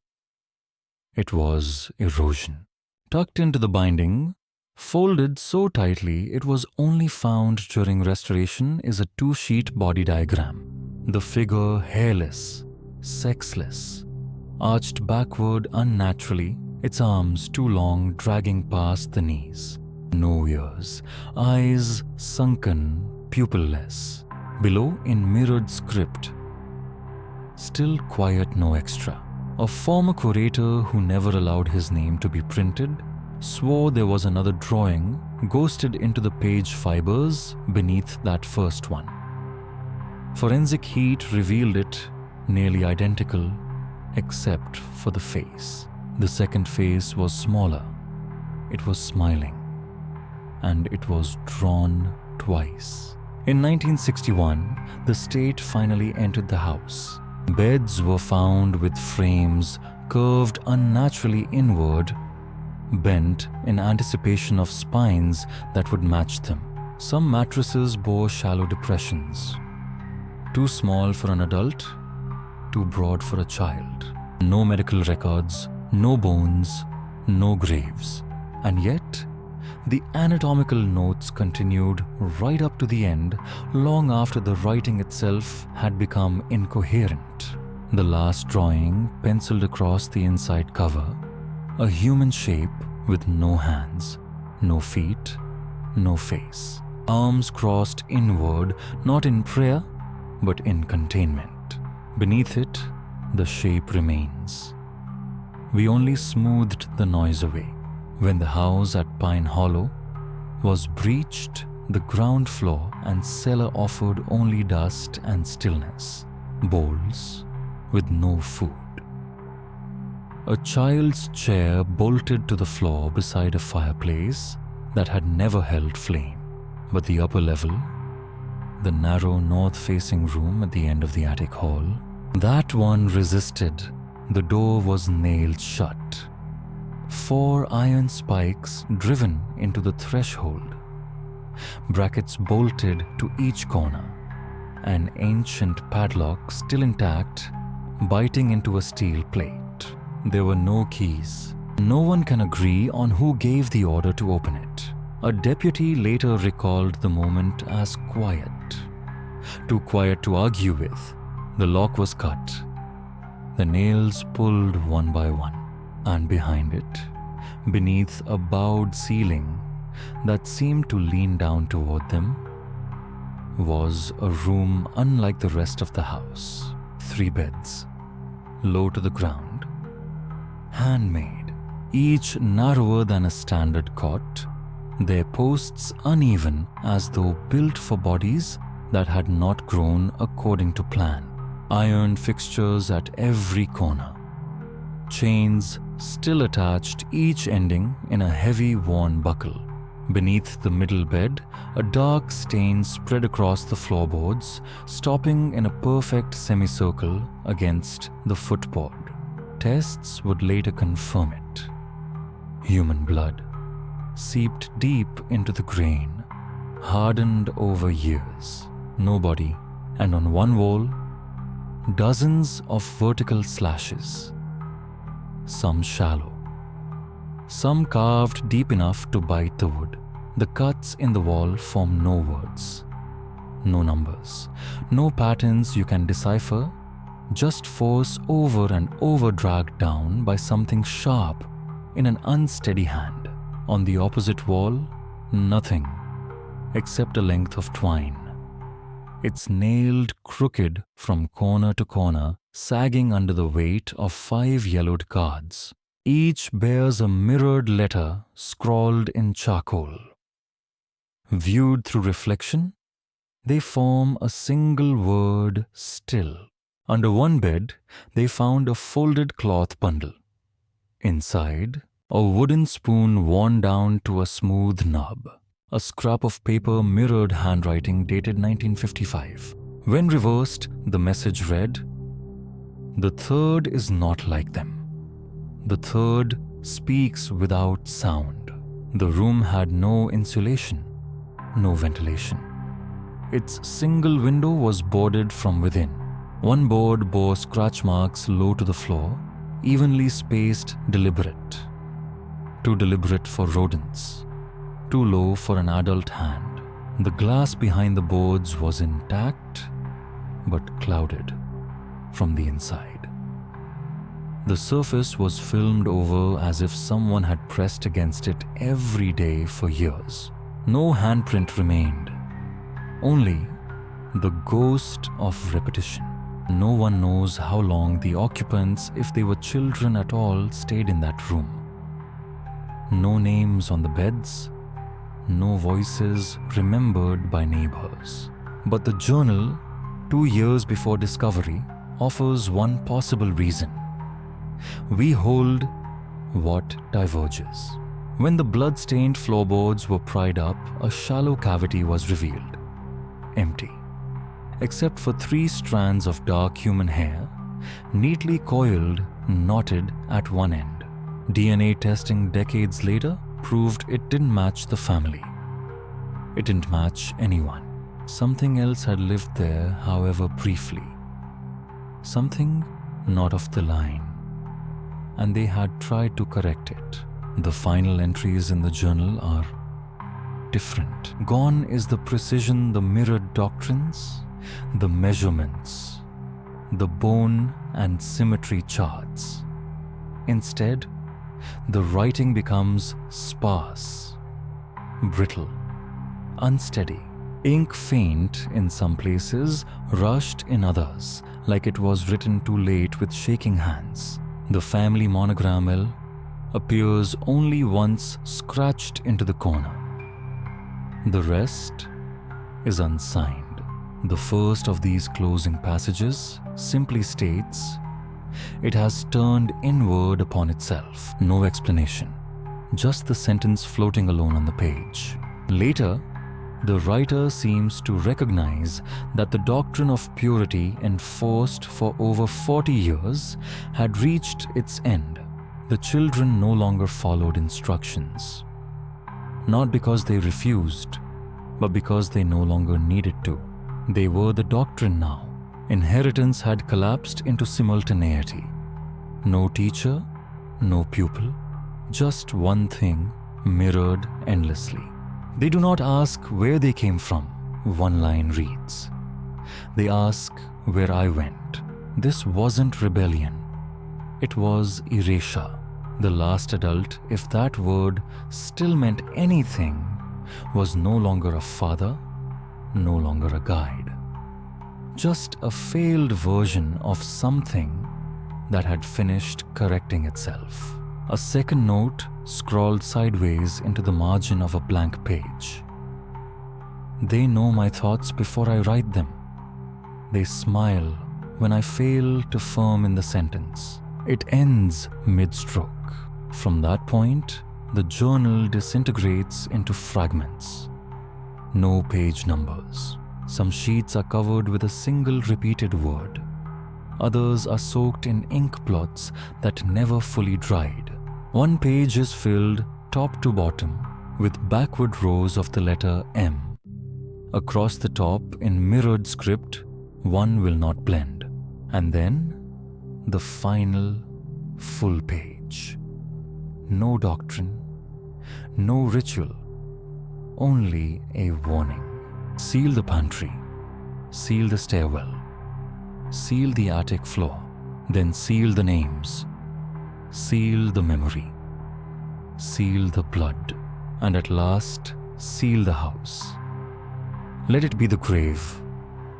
Speaker 1: It was erosion. Tucked into the binding, folded so tightly it was only found during restoration, is a 2-sheet body diagram. The figure hairless, sexless, arched backward unnaturally, its arms too long dragging past the knees. No ears, eyes sunken, pupilless. Below, in mirrored script, still quiet, no extra. A former curator who never allowed his name to be printed swore there was another drawing ghosted into the page fibers beneath that first one. Forensic heat revealed it nearly identical, except for the face. The second face was smaller. It was smiling. And it was drawn twice. In 1961, the state finally entered the house. Beds were found with frames curved unnaturally inward, bent in anticipation of spines that would match them. Some mattresses bore shallow depressions. Too small for an adult, too broad for a child. No medical records, no bones, no graves. And yet, the anatomical notes continued right up to the end, long after the writing itself had become incoherent. The last drawing, penciled across the inside cover, a human shape with no hands, no feet, no face. Arms crossed inward, not in prayer, but in containment. Beneath it, the shape remains. We only smoothed the noise away. When the house at Pine Hollow was breached, the ground floor and cellar offered only dust and stillness, bowls with no food. A child's chair bolted to the floor beside a fireplace that had never held flame. But the upper level, the narrow north-facing room at the end of the attic hall, that one resisted. The door was nailed shut. 4 iron spikes driven into the threshold. Brackets bolted to each corner. An ancient padlock still intact, biting into a steel plate. There were no keys. No one can agree on who gave the order to open it. A deputy later recalled the moment as quiet. Too quiet to argue with. The lock was cut. The nails pulled one by one. And behind it, beneath a bowed ceiling that seemed to lean down toward them, was a room unlike the rest of the house. 3 beds, low to the ground, handmade, each narrower than a standard cot, their posts uneven as though built for bodies that had not grown according to plan. Iron fixtures at every corner. Chains still attached, each ending in a heavy worn buckle. Beneath the middle bed, a dark stain spread across the floorboards, stopping in a perfect semicircle against the footboard. Tests would later confirm it. Human blood, seeped deep into the grain, hardened over years. No body, and on one wall, dozens of vertical slashes. Some shallow, some carved deep enough to bite the wood. The cuts in the wall form no words, no numbers, no patterns you can decipher, just force over and over dragged down by something sharp in an unsteady hand. On the opposite wall, nothing except a length of twine. It's nailed crooked from corner to corner, sagging under the weight of 5 yellowed cards. Each bears a mirrored letter scrawled in charcoal. Viewed through reflection, they form a single word, still. Under one bed, they found a folded cloth bundle. Inside, a wooden spoon worn down to a smooth knob. A scrap of paper mirrored handwriting dated 1955. When reversed, the message read, "The third is not like them. The third speaks without sound." The room had no insulation, no ventilation. Its single window was boarded from within. One board bore scratch marks low to the floor, evenly spaced, deliberate. Too deliberate for rodents, too low for an adult hand. The glass behind the boards was intact, but clouded from the inside. The surface was filmed over as if someone had pressed against it every day for years. No handprint remained, only the ghost of repetition. No one knows how long the occupants, if they were children at all, stayed in that room. No names on the beds, no voices remembered by neighbors. But the journal, 2 years before discovery, offers one possible reason. We hold what diverges. When the blood-stained floorboards were pried up, a shallow cavity was revealed. Empty, except for 3 strands of dark human hair, neatly coiled, knotted at one end. DNA testing decades later proved it didn't match the family. It didn't match anyone. Something else had lived there, however briefly. Something not of the line. And they had tried to correct it. The final entries in the journal are different. Gone is the precision, the mirrored doctrines, the measurements, the bone and symmetry charts. Instead, the writing becomes sparse, brittle, unsteady, ink faint in some places, rushed in others, like it was written too late with shaking hands. The family monogram L appears only once scratched into the corner. The rest is unsigned. The first of these closing passages simply states, "It has turned inward upon itself." No explanation, just the sentence floating alone on the page. Later, the writer seems to recognize that the doctrine of purity enforced for over 40 years had reached its end. The children no longer followed instructions, not because they refused, but because they no longer needed to. They were the doctrine now. Inheritance had collapsed into simultaneity. No teacher, no pupil, just one thing mirrored endlessly. They do not ask where they came from, one line reads. They ask where I went. This wasn't rebellion. It was erasure. The last adult, if that word still meant anything, was no longer a father, no longer a guide. Just a failed version of something that had finished correcting itself. A second note scrawled sideways into the margin of a blank page. They know my thoughts before I write them. They smile when I fail to firm in the sentence. It ends mid-stroke. From that point, the journal disintegrates into fragments. No page numbers. Some sheets are covered with a single repeated word. Others are soaked in ink blots that never fully dried. One page is filled top to bottom with backward rows of the letter M. Across the top, in mirrored script, one will not blend. And then, the final full page. No doctrine, no ritual, only a warning. Seal the pantry, seal the stairwell, seal the attic floor, then seal the names, seal the memory, seal the blood, and at last seal the house. Let it be the grave.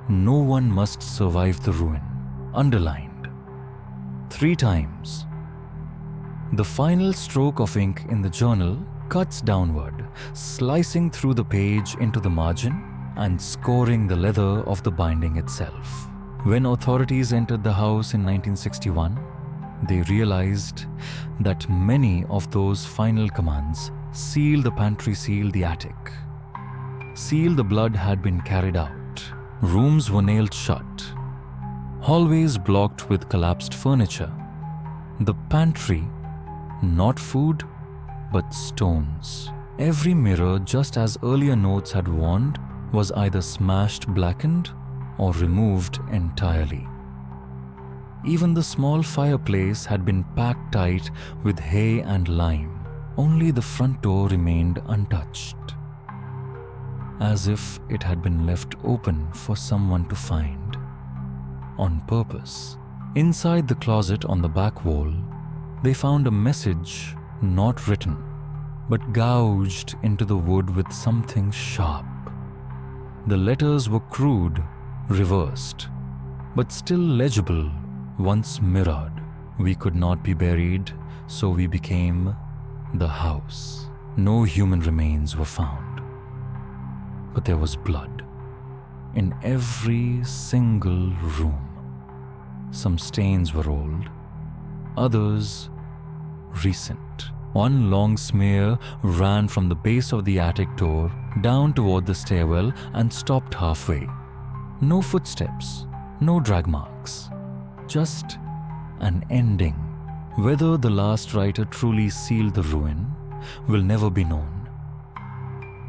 Speaker 1: No one must survive the ruin. Underlined 3 times. The final stroke of ink in the journal cuts downward, slicing through the page into the margin and scoring the leather of the binding itself. When authorities entered the house in 1961, they realized that many of those final commands, seal the pantry, seal the attic, seal the blood, had been carried out. Rooms were nailed shut. Hallways blocked with collapsed furniture. The pantry, not food, but stones. Every mirror, just as earlier notes had warned, was either smashed, blackened, or removed entirely. Even the small fireplace had been packed tight with hay and lime. Only the front door remained untouched, as if it had been left open for someone to find, on purpose. Inside the closet on the back wall, they found a message not written, but gouged into the wood with something sharp. The letters were crude, reversed, but still legible once mirrored. We could not be buried, so we became the house. No human remains were found, but there was blood in every single room. Some stains were old, others recent. One long smear ran from the base of the attic door down toward the stairwell and stopped halfway. No footsteps, no drag marks, just an ending. Whether the last writer truly sealed the ruin will never be known.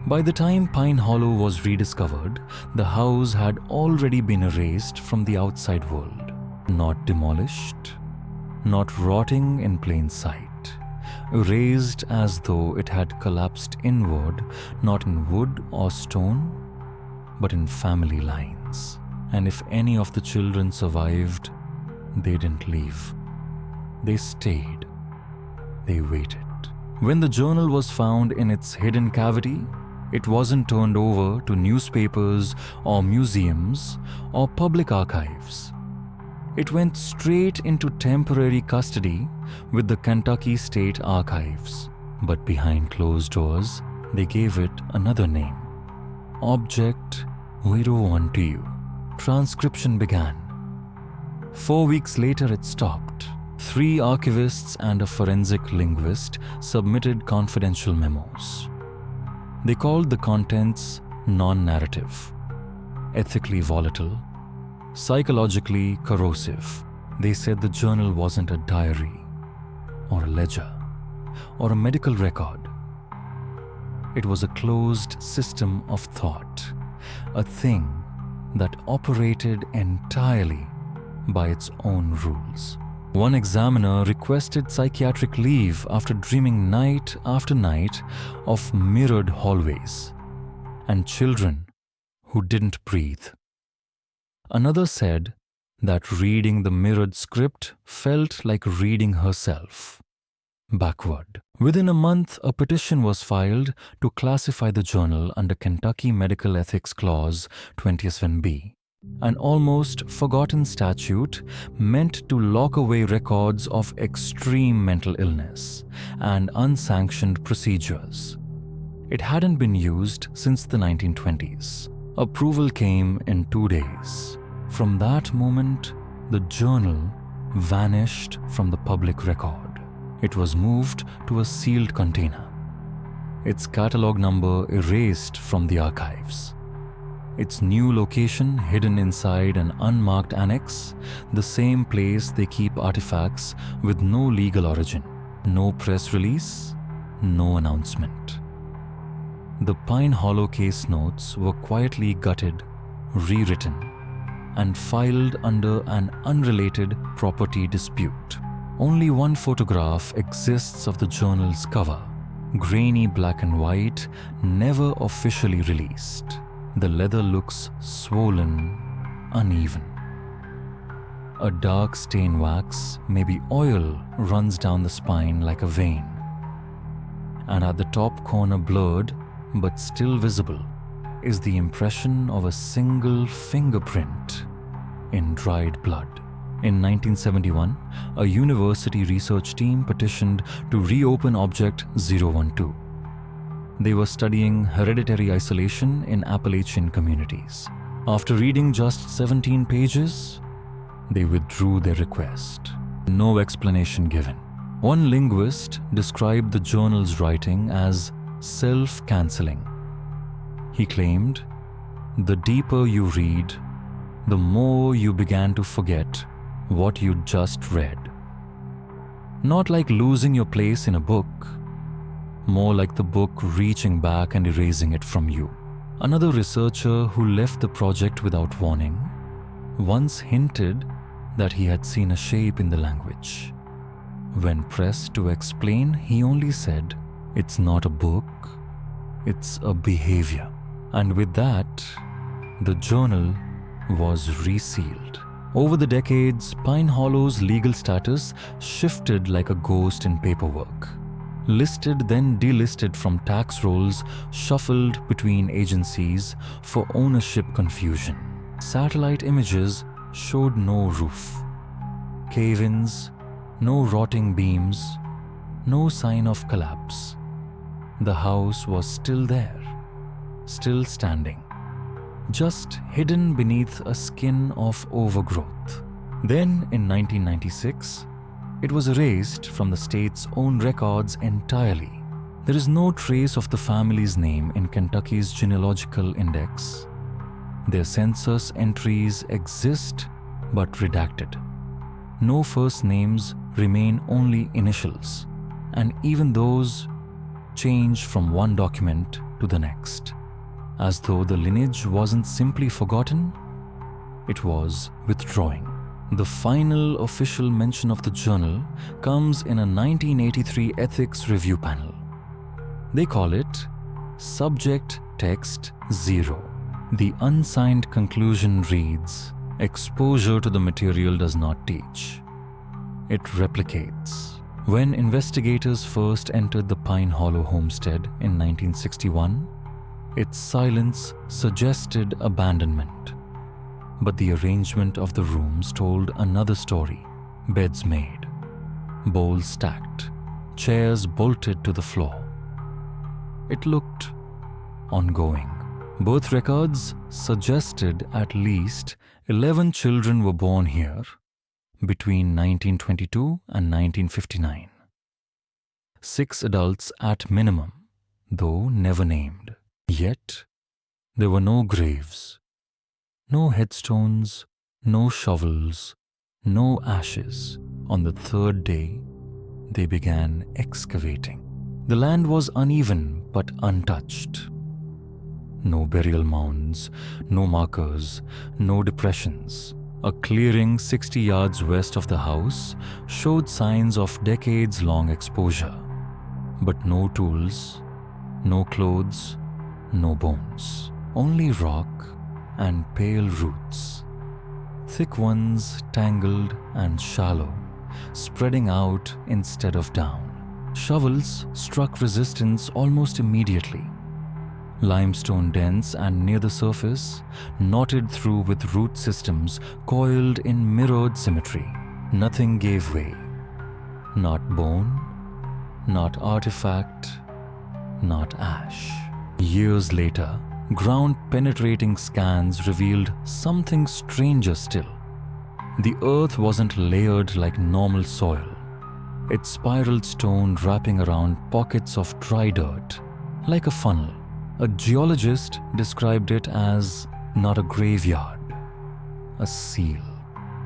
Speaker 1: By the time Pine Hollow was rediscovered, the house had already been erased from the outside world. Not demolished, not rotting in plain sight. Erased as though it had collapsed inward, not in wood or stone, but in family lines. And if any of the children survived, they didn't leave. They stayed. They waited. When the journal was found in its hidden cavity, it wasn't turned over to newspapers or museums or public archives. It went straight into temporary custody with the Kentucky State Archives. But behind closed doors, they gave it another name. Object 01 to you. Transcription began. 4 weeks later, it stopped. 3 archivists and a forensic linguist submitted confidential memos. They called the contents non-narrative, ethically volatile, psychologically corrosive. They said the journal wasn't a diary, or a ledger, or a medical record. It was a closed system of thought, a thing that operated entirely by its own rules. One examiner requested psychiatric leave after dreaming night after night of mirrored hallways and children who didn't breathe. Another said that reading the mirrored script felt like reading herself, backward. Within a month, a petition was filed to classify the journal under Kentucky Medical Ethics Clause 20(b), an almost forgotten statute meant to lock away records of extreme mental illness and unsanctioned procedures. It hadn't been used since the 1920s. Approval came in 2 days. From that moment, the journal vanished from the public record. It was moved to a sealed container. Its catalog number erased from the archives. Its new location hidden inside an unmarked annex, the same place they keep artifacts with no legal origin, no press release, no announcement. The Pine Hollow case notes were quietly gutted, rewritten, and filed under an unrelated property dispute. Only one photograph exists of the journal's cover, grainy black and white, never officially released. The leather looks swollen, uneven. A dark stain wax, maybe oil, runs down the spine like a vein. And at the top corner, blurred but still visible, is the impression of a single fingerprint in dried blood. In 1971, a university research team petitioned to reopen Object 012. They were studying hereditary isolation in Appalachian communities. After reading just 17 pages, they withdrew their request. No explanation given. One linguist described the journal's writing as self-canceling. He claimed, "The deeper you read, the more you began to forget what you'd just read. Not like losing your place in a book, more like the book reaching back and erasing it from you." Another researcher who left the project without warning once hinted that he had seen a shape in the language. When pressed to explain, he only said, "It's not a book, it's a behavior." And with that, the journal was resealed. Over the decades, Pine Hollow's legal status shifted like a ghost in paperwork. Listed then delisted from tax rolls, shuffled between agencies for ownership confusion. Satellite images showed no roof, cave-ins, no rotting beams, no sign of collapse. The house was still there, still standing, just hidden beneath a skin of overgrowth. Then, in 1996, it was erased from the state's own records entirely. There is no trace of the family's name in Kentucky's genealogical index. Their census entries exist but redacted. No first names remain, only initials, and even those change from one document to the next. As though the lineage wasn't simply forgotten, it was withdrawing. The final official mention of the journal comes in a 1983 ethics review panel. They call it Subject Text 0. The unsigned conclusion reads, "Exposure to the material does not teach. It replicates." When investigators first entered the Pine Hollow homestead in 1961, its silence suggested abandonment. But the arrangement of the rooms told another story. Beds made, bowls stacked, chairs bolted to the floor. It looked ongoing. Birth records suggested at least 11 children were born here between 1922 and 1959. 6 adults at minimum, though never named. Yet, there were no graves, no headstones, no shovels, no ashes. On the 3rd day, they began excavating. The land was uneven but untouched. No burial mounds, no markers, no depressions. A clearing 60 yards west of the house showed signs of decades-long exposure, but no tools, no clothes, no bones. Only rock and pale roots, thick ones tangled and shallow, spreading out instead of down. Shovels struck resistance almost immediately. Limestone dents and near the surface, knotted through with root systems coiled in mirrored symmetry. Nothing gave way. Not bone, not artifact, not ash. Years later, ground-penetrating scans revealed something stranger still. The earth wasn't layered like normal soil. It spiraled stone wrapping around pockets of dry dirt, like a funnel. A geologist described it as not a graveyard, a seal.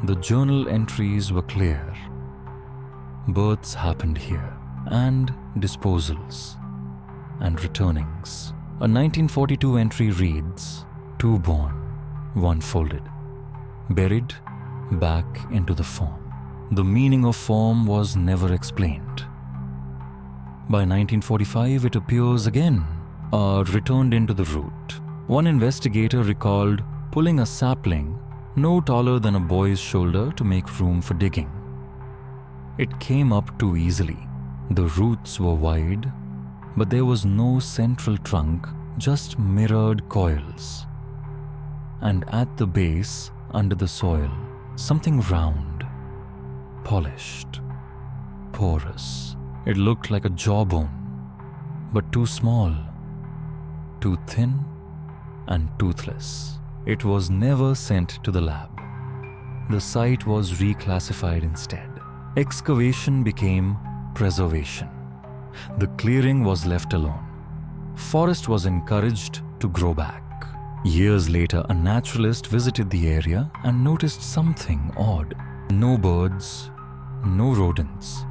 Speaker 1: The journal entries were clear. Births happened here, and disposals, and returnings. A 1942 entry reads, 2 born, 1 folded, buried back into the form. The meaning of form was never explained. By 1945, it appears again, returned into the root. One investigator recalled pulling a sapling no taller than a boy's shoulder to make room for digging. It came up too easily. The roots were wide, but there was no central trunk, just mirrored coils. And at the base, under the soil, something round, polished, porous. It looked like a jawbone, but too small, too thin, and toothless. It was never sent to the lab. The site was reclassified instead. Excavation became preservation. The clearing was left alone. Forest was encouraged to grow back. Years later, a naturalist visited the area and noticed something odd. No birds, no rodents,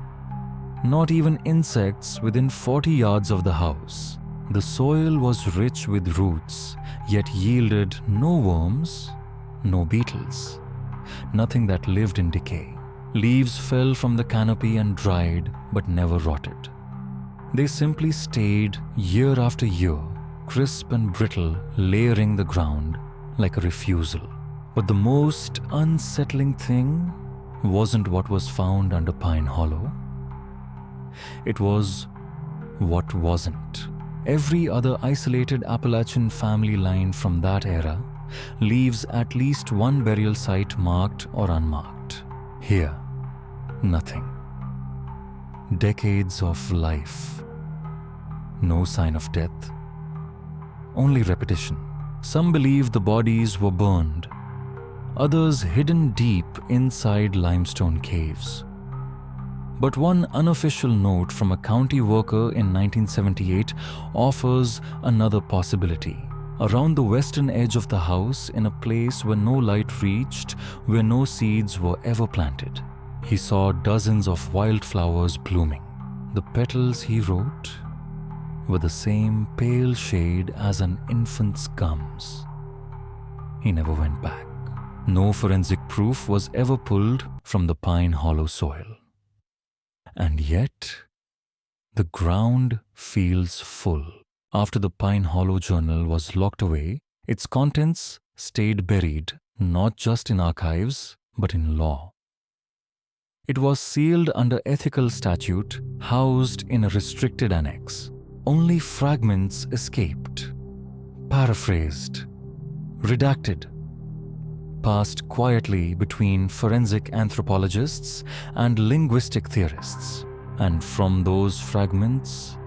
Speaker 1: not even insects within 40 yards of the house. The soil was rich with roots, yet yielded no worms, no beetles, nothing that lived in decay. Leaves fell from the canopy and dried, but never rotted. They simply stayed year after year, crisp and brittle, layering the ground like a refusal. But the most unsettling thing wasn't what was found under Pine Hollow. It was what wasn't. Every other isolated Appalachian family line from that era leaves at least one burial site marked or unmarked. Here, nothing. Decades of life. No sign of death. Only repetition. Some believe the bodies were burned. Others hidden deep inside limestone caves. But one unofficial note from a county worker in 1978 offers another possibility. Around the western edge of the house, in a place where no light reached, where no seeds were ever planted, he saw dozens of wildflowers blooming. The petals, he wrote, were the same pale shade as an infant's gums. He never went back. No forensic proof was ever pulled from the Pine Hollow soil. And yet, the ground feels full. After the Pine Hollow Journal was locked away, its contents stayed buried, not just in archives, but in law. It was sealed under ethical statute, housed in a restricted annex. Only fragments escaped, paraphrased, redacted, passed quietly between forensic anthropologists and linguistic theorists. And from those fragments,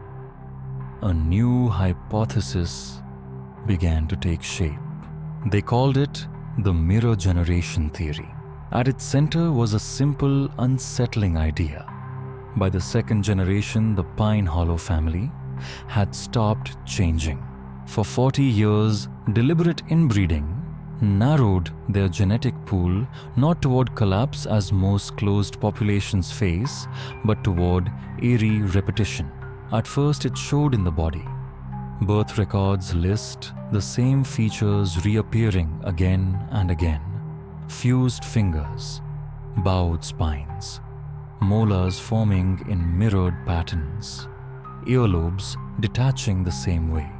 Speaker 1: a new hypothesis began to take shape. They called it the mirror generation theory. At its center was a simple, unsettling idea. By the second generation, the Pine Hollow family had stopped changing. For 40 years, deliberate inbreeding narrowed their genetic pool not toward collapse as most closed populations face, but toward eerie repetition. At first, it showed in the body. Birth records list the same features reappearing again and again. Fused fingers, bowed spines, molars forming in mirrored patterns, earlobes detaching the same way.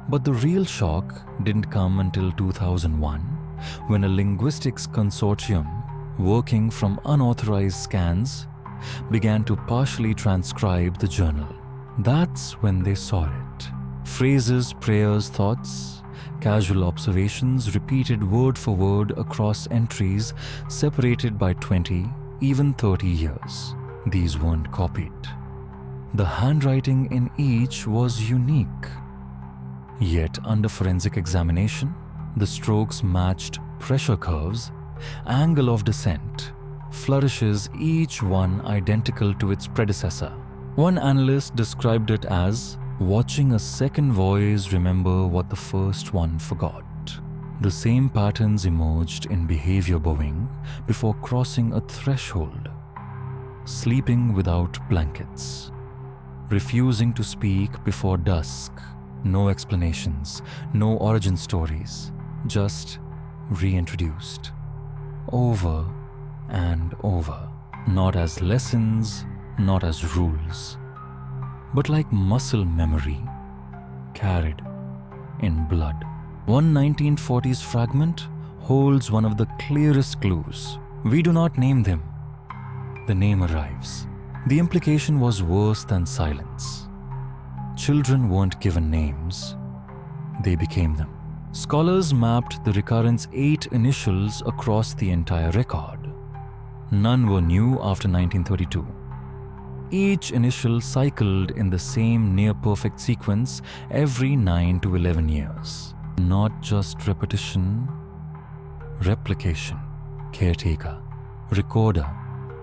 Speaker 1: But the real shock didn't come until 2001, when a linguistics consortium working from unauthorized scans began to partially transcribe the journal. That's when they saw it. Phrases, prayers, thoughts, casual observations repeated word for word across entries separated by 20, even 30 years. These weren't copied. The handwriting in each was unique. Yet under forensic examination, the strokes matched pressure curves, angle of descent, flourishes, each one identical to its predecessor. One analyst described it as watching a second voice remember what the first one forgot. The same patterns emerged in behavior bowing before crossing a threshold, sleeping without blankets, refusing to speak before dusk, no explanations, no origin stories, just reintroduced, over and over, not as lessons, not as rules, but like muscle memory, carried in blood. One 1940s fragment holds one of the clearest clues. We do not name them. The name arrives. The implication was worse than silence. Children weren't given names. They became them. Scholars mapped the recurrence 8 initials across the entire record. None were new after 1932. Each initial cycled in the same near-perfect sequence every 9 to 11 years. Not just repetition, replication, caretaker, recorder,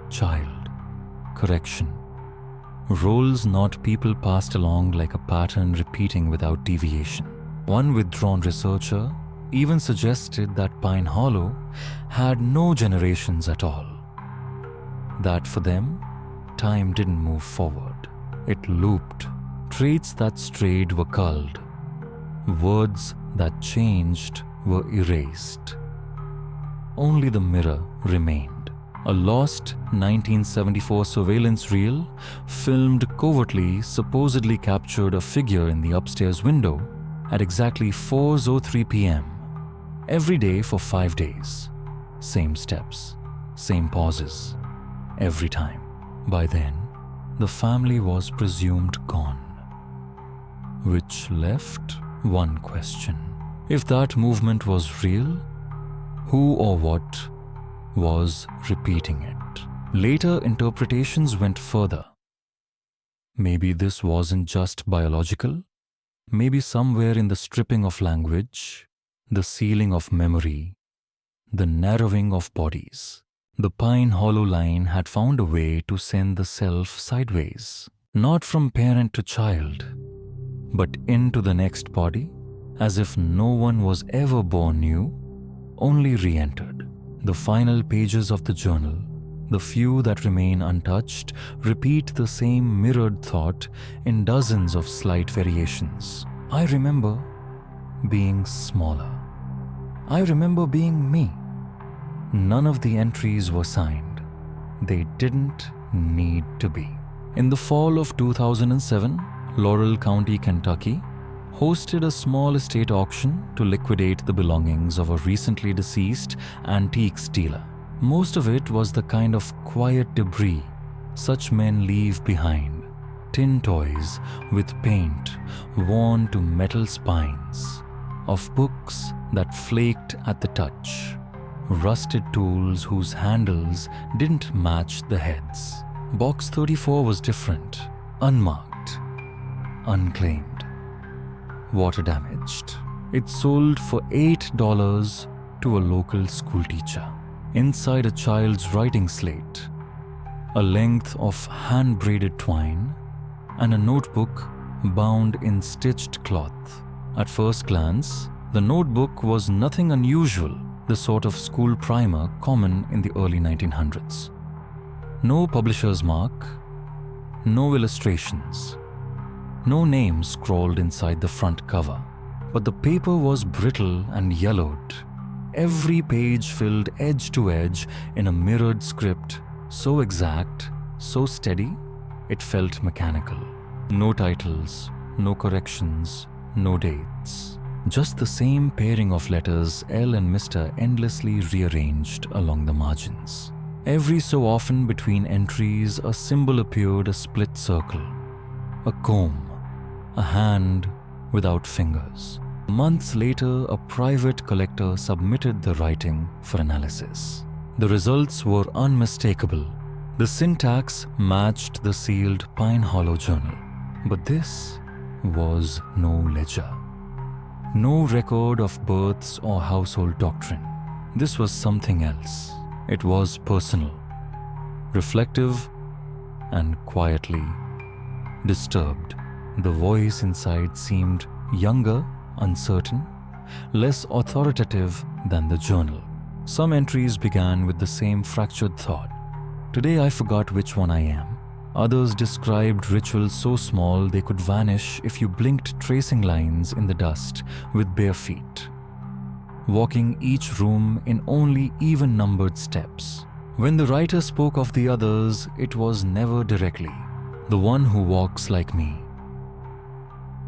Speaker 1: child, correction. Roles not people passed along like a pattern repeating without deviation. One withdrawn researcher even suggested that Pine Hollow had no generations at all. That for them, time didn't move forward. It looped. Traits that strayed were culled. Words that changed were erased. Only the mirror remained. A lost 1974 surveillance reel, filmed covertly, supposedly captured a figure in the upstairs window at exactly 4:03 p.m. every day for 5 days. Same steps, same pauses, every time. By then, the family was presumed gone, which left one question. If that movement was real, who or what was repeating it? Later interpretations went further. Maybe this wasn't just biological. Maybe somewhere in the stripping of language, the sealing of memory, the narrowing of bodies, the Pine Hollow line had found a way to send the self sideways, not from parent to child, but into the next body, as if no one was ever born new, only re-entered. The final pages of the journal, the few that remain untouched, repeat the same mirrored thought in dozens of slight variations. I remember being smaller. I remember being me. None of the entries were signed. They didn't need to be. In the fall of 2007, Laurel County, Kentucky, hosted a small estate auction to liquidate the belongings of a recently deceased antiques dealer. Most of it was the kind of quiet debris such men leave behind. Tin toys with paint worn to metal spines, of books that flaked at the touch, rusted tools whose handles didn't match the heads. Box 34 was different, unmarked, unclaimed, water damaged. It sold for $8 to a local schoolteacher. Inside a child's writing slate, a length of hand-braided twine, and a notebook bound in stitched cloth. At first glance, the notebook was nothing unusual, the sort of school primer common in the early 1900s. No publisher's mark, no illustrations, no names scrawled inside the front cover. But the paper was brittle and yellowed, every page filled edge to edge in a mirrored script so exact, so steady, it felt mechanical. No titles, no corrections, no dates. Just the same pairing of letters L and Mr. endlessly rearranged along the margins. Every so often between entries, a symbol appeared, a split circle, a comb, a hand without fingers. Months later, a private collector submitted the writing for analysis. The results were unmistakable. The syntax matched the sealed Pine Hollow journal, but this was no ledger. No record of births or household doctrine. This was something else. It was personal, reflective, and quietly disturbed. The voice inside seemed younger, uncertain, less authoritative than the journal. Some entries began with the same fractured thought. Today I forgot which one I am. Others described rituals so small they could vanish if you blinked, tracing lines in the dust with bare feet. Walking each room in only even-numbered steps. When the writer spoke of the others, it was never directly. The one who walks like me.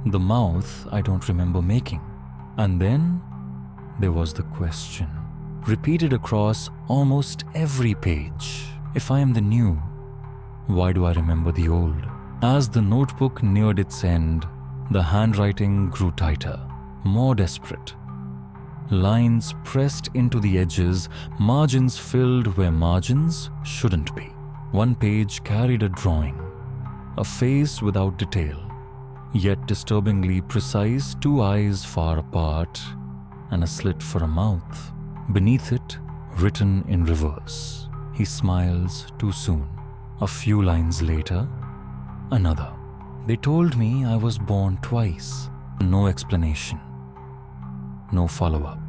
Speaker 1: The mouth I don't remember making. And then there was the question, repeated across almost every page. If I am the new, why do I remember the old? As the notebook neared its end, the handwriting grew tighter, more desperate. Lines pressed into the edges, margins filled where margins shouldn't be. One page carried a drawing, a face without detail, yet disturbingly precise, 2 eyes far apart, and a slit for a mouth. Beneath it, written in reverse, "He smiles too soon." A few lines later, another. "They told me I was born twice." No explanation. No follow-up.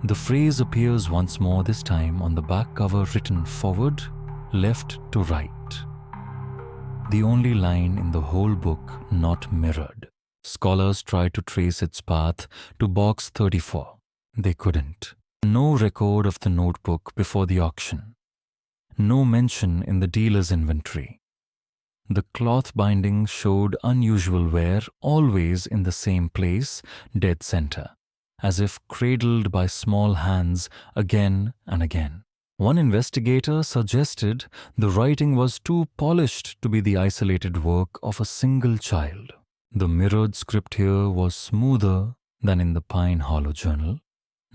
Speaker 1: The phrase appears once more, this time on the back cover, written forward, left to right. The only line in the whole book not mirrored. Scholars tried to trace its path to box 34. They couldn't. No record of the notebook before the auction. No mention in the dealer's inventory. The cloth binding showed unusual wear, always in the same place, dead center, as if cradled by small hands again and again. One investigator suggested the writing was too polished to be the isolated work of a single child. The mirrored script here was smoother than in the Pine Hollow journal,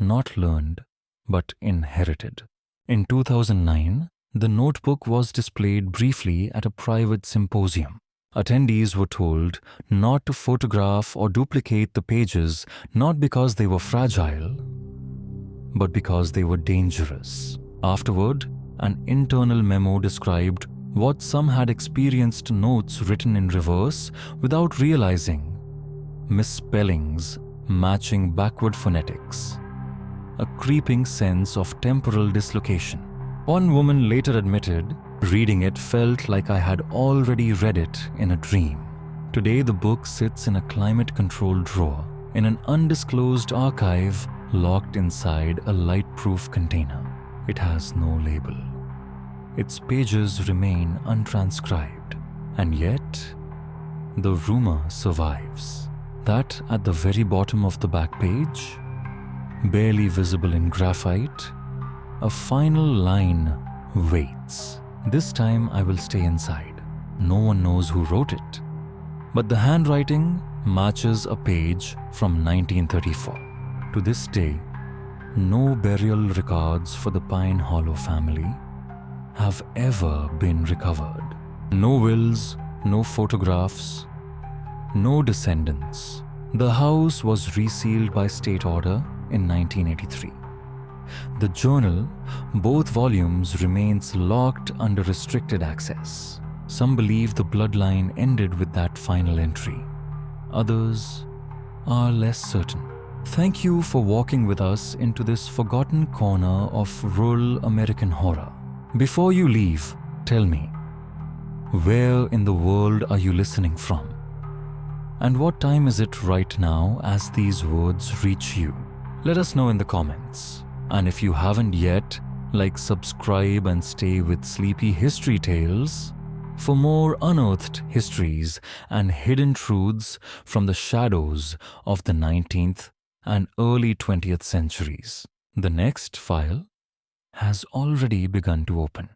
Speaker 1: not learned, but inherited. In 2009, the notebook was displayed briefly at a private symposium. Attendees were told not to photograph or duplicate the pages, not because they were fragile, but because they were dangerous. Afterward, an internal memo described what some had experienced: notes written in reverse without realizing, misspellings matching backward phonetics, a creeping sense of temporal dislocation. One woman later admitted, "Reading it felt like I had already read it in a dream." Today the book sits in a climate-controlled drawer, in an undisclosed archive, locked inside a light-proof container. It has no label. Its pages remain untranscribed, and yet the rumor survives that at the very bottom of the back page, barely visible in graphite, a final line waits. "This time I will stay inside." No one knows who wrote it, but the handwriting matches a page from 1934. To this day, no burial records for the Pine Hollow family have ever been recovered. No wills, no photographs, no descendants. The house was resealed by state order in 1983. The journal, both volumes, remains locked under restricted access. Some believe the bloodline ended with that final entry. Others are less certain. Thank you for walking with us into this forgotten corner of rural American horror. Before you leave, tell me, where in the world are you listening from? And what time is it right now as these words reach you? Let us know in the comments. And if you haven't yet, subscribe and stay with Sleepy History Tales for more unearthed histories and hidden truths from the shadows of the 19th and early 20th centuries. The next file has already begun to open.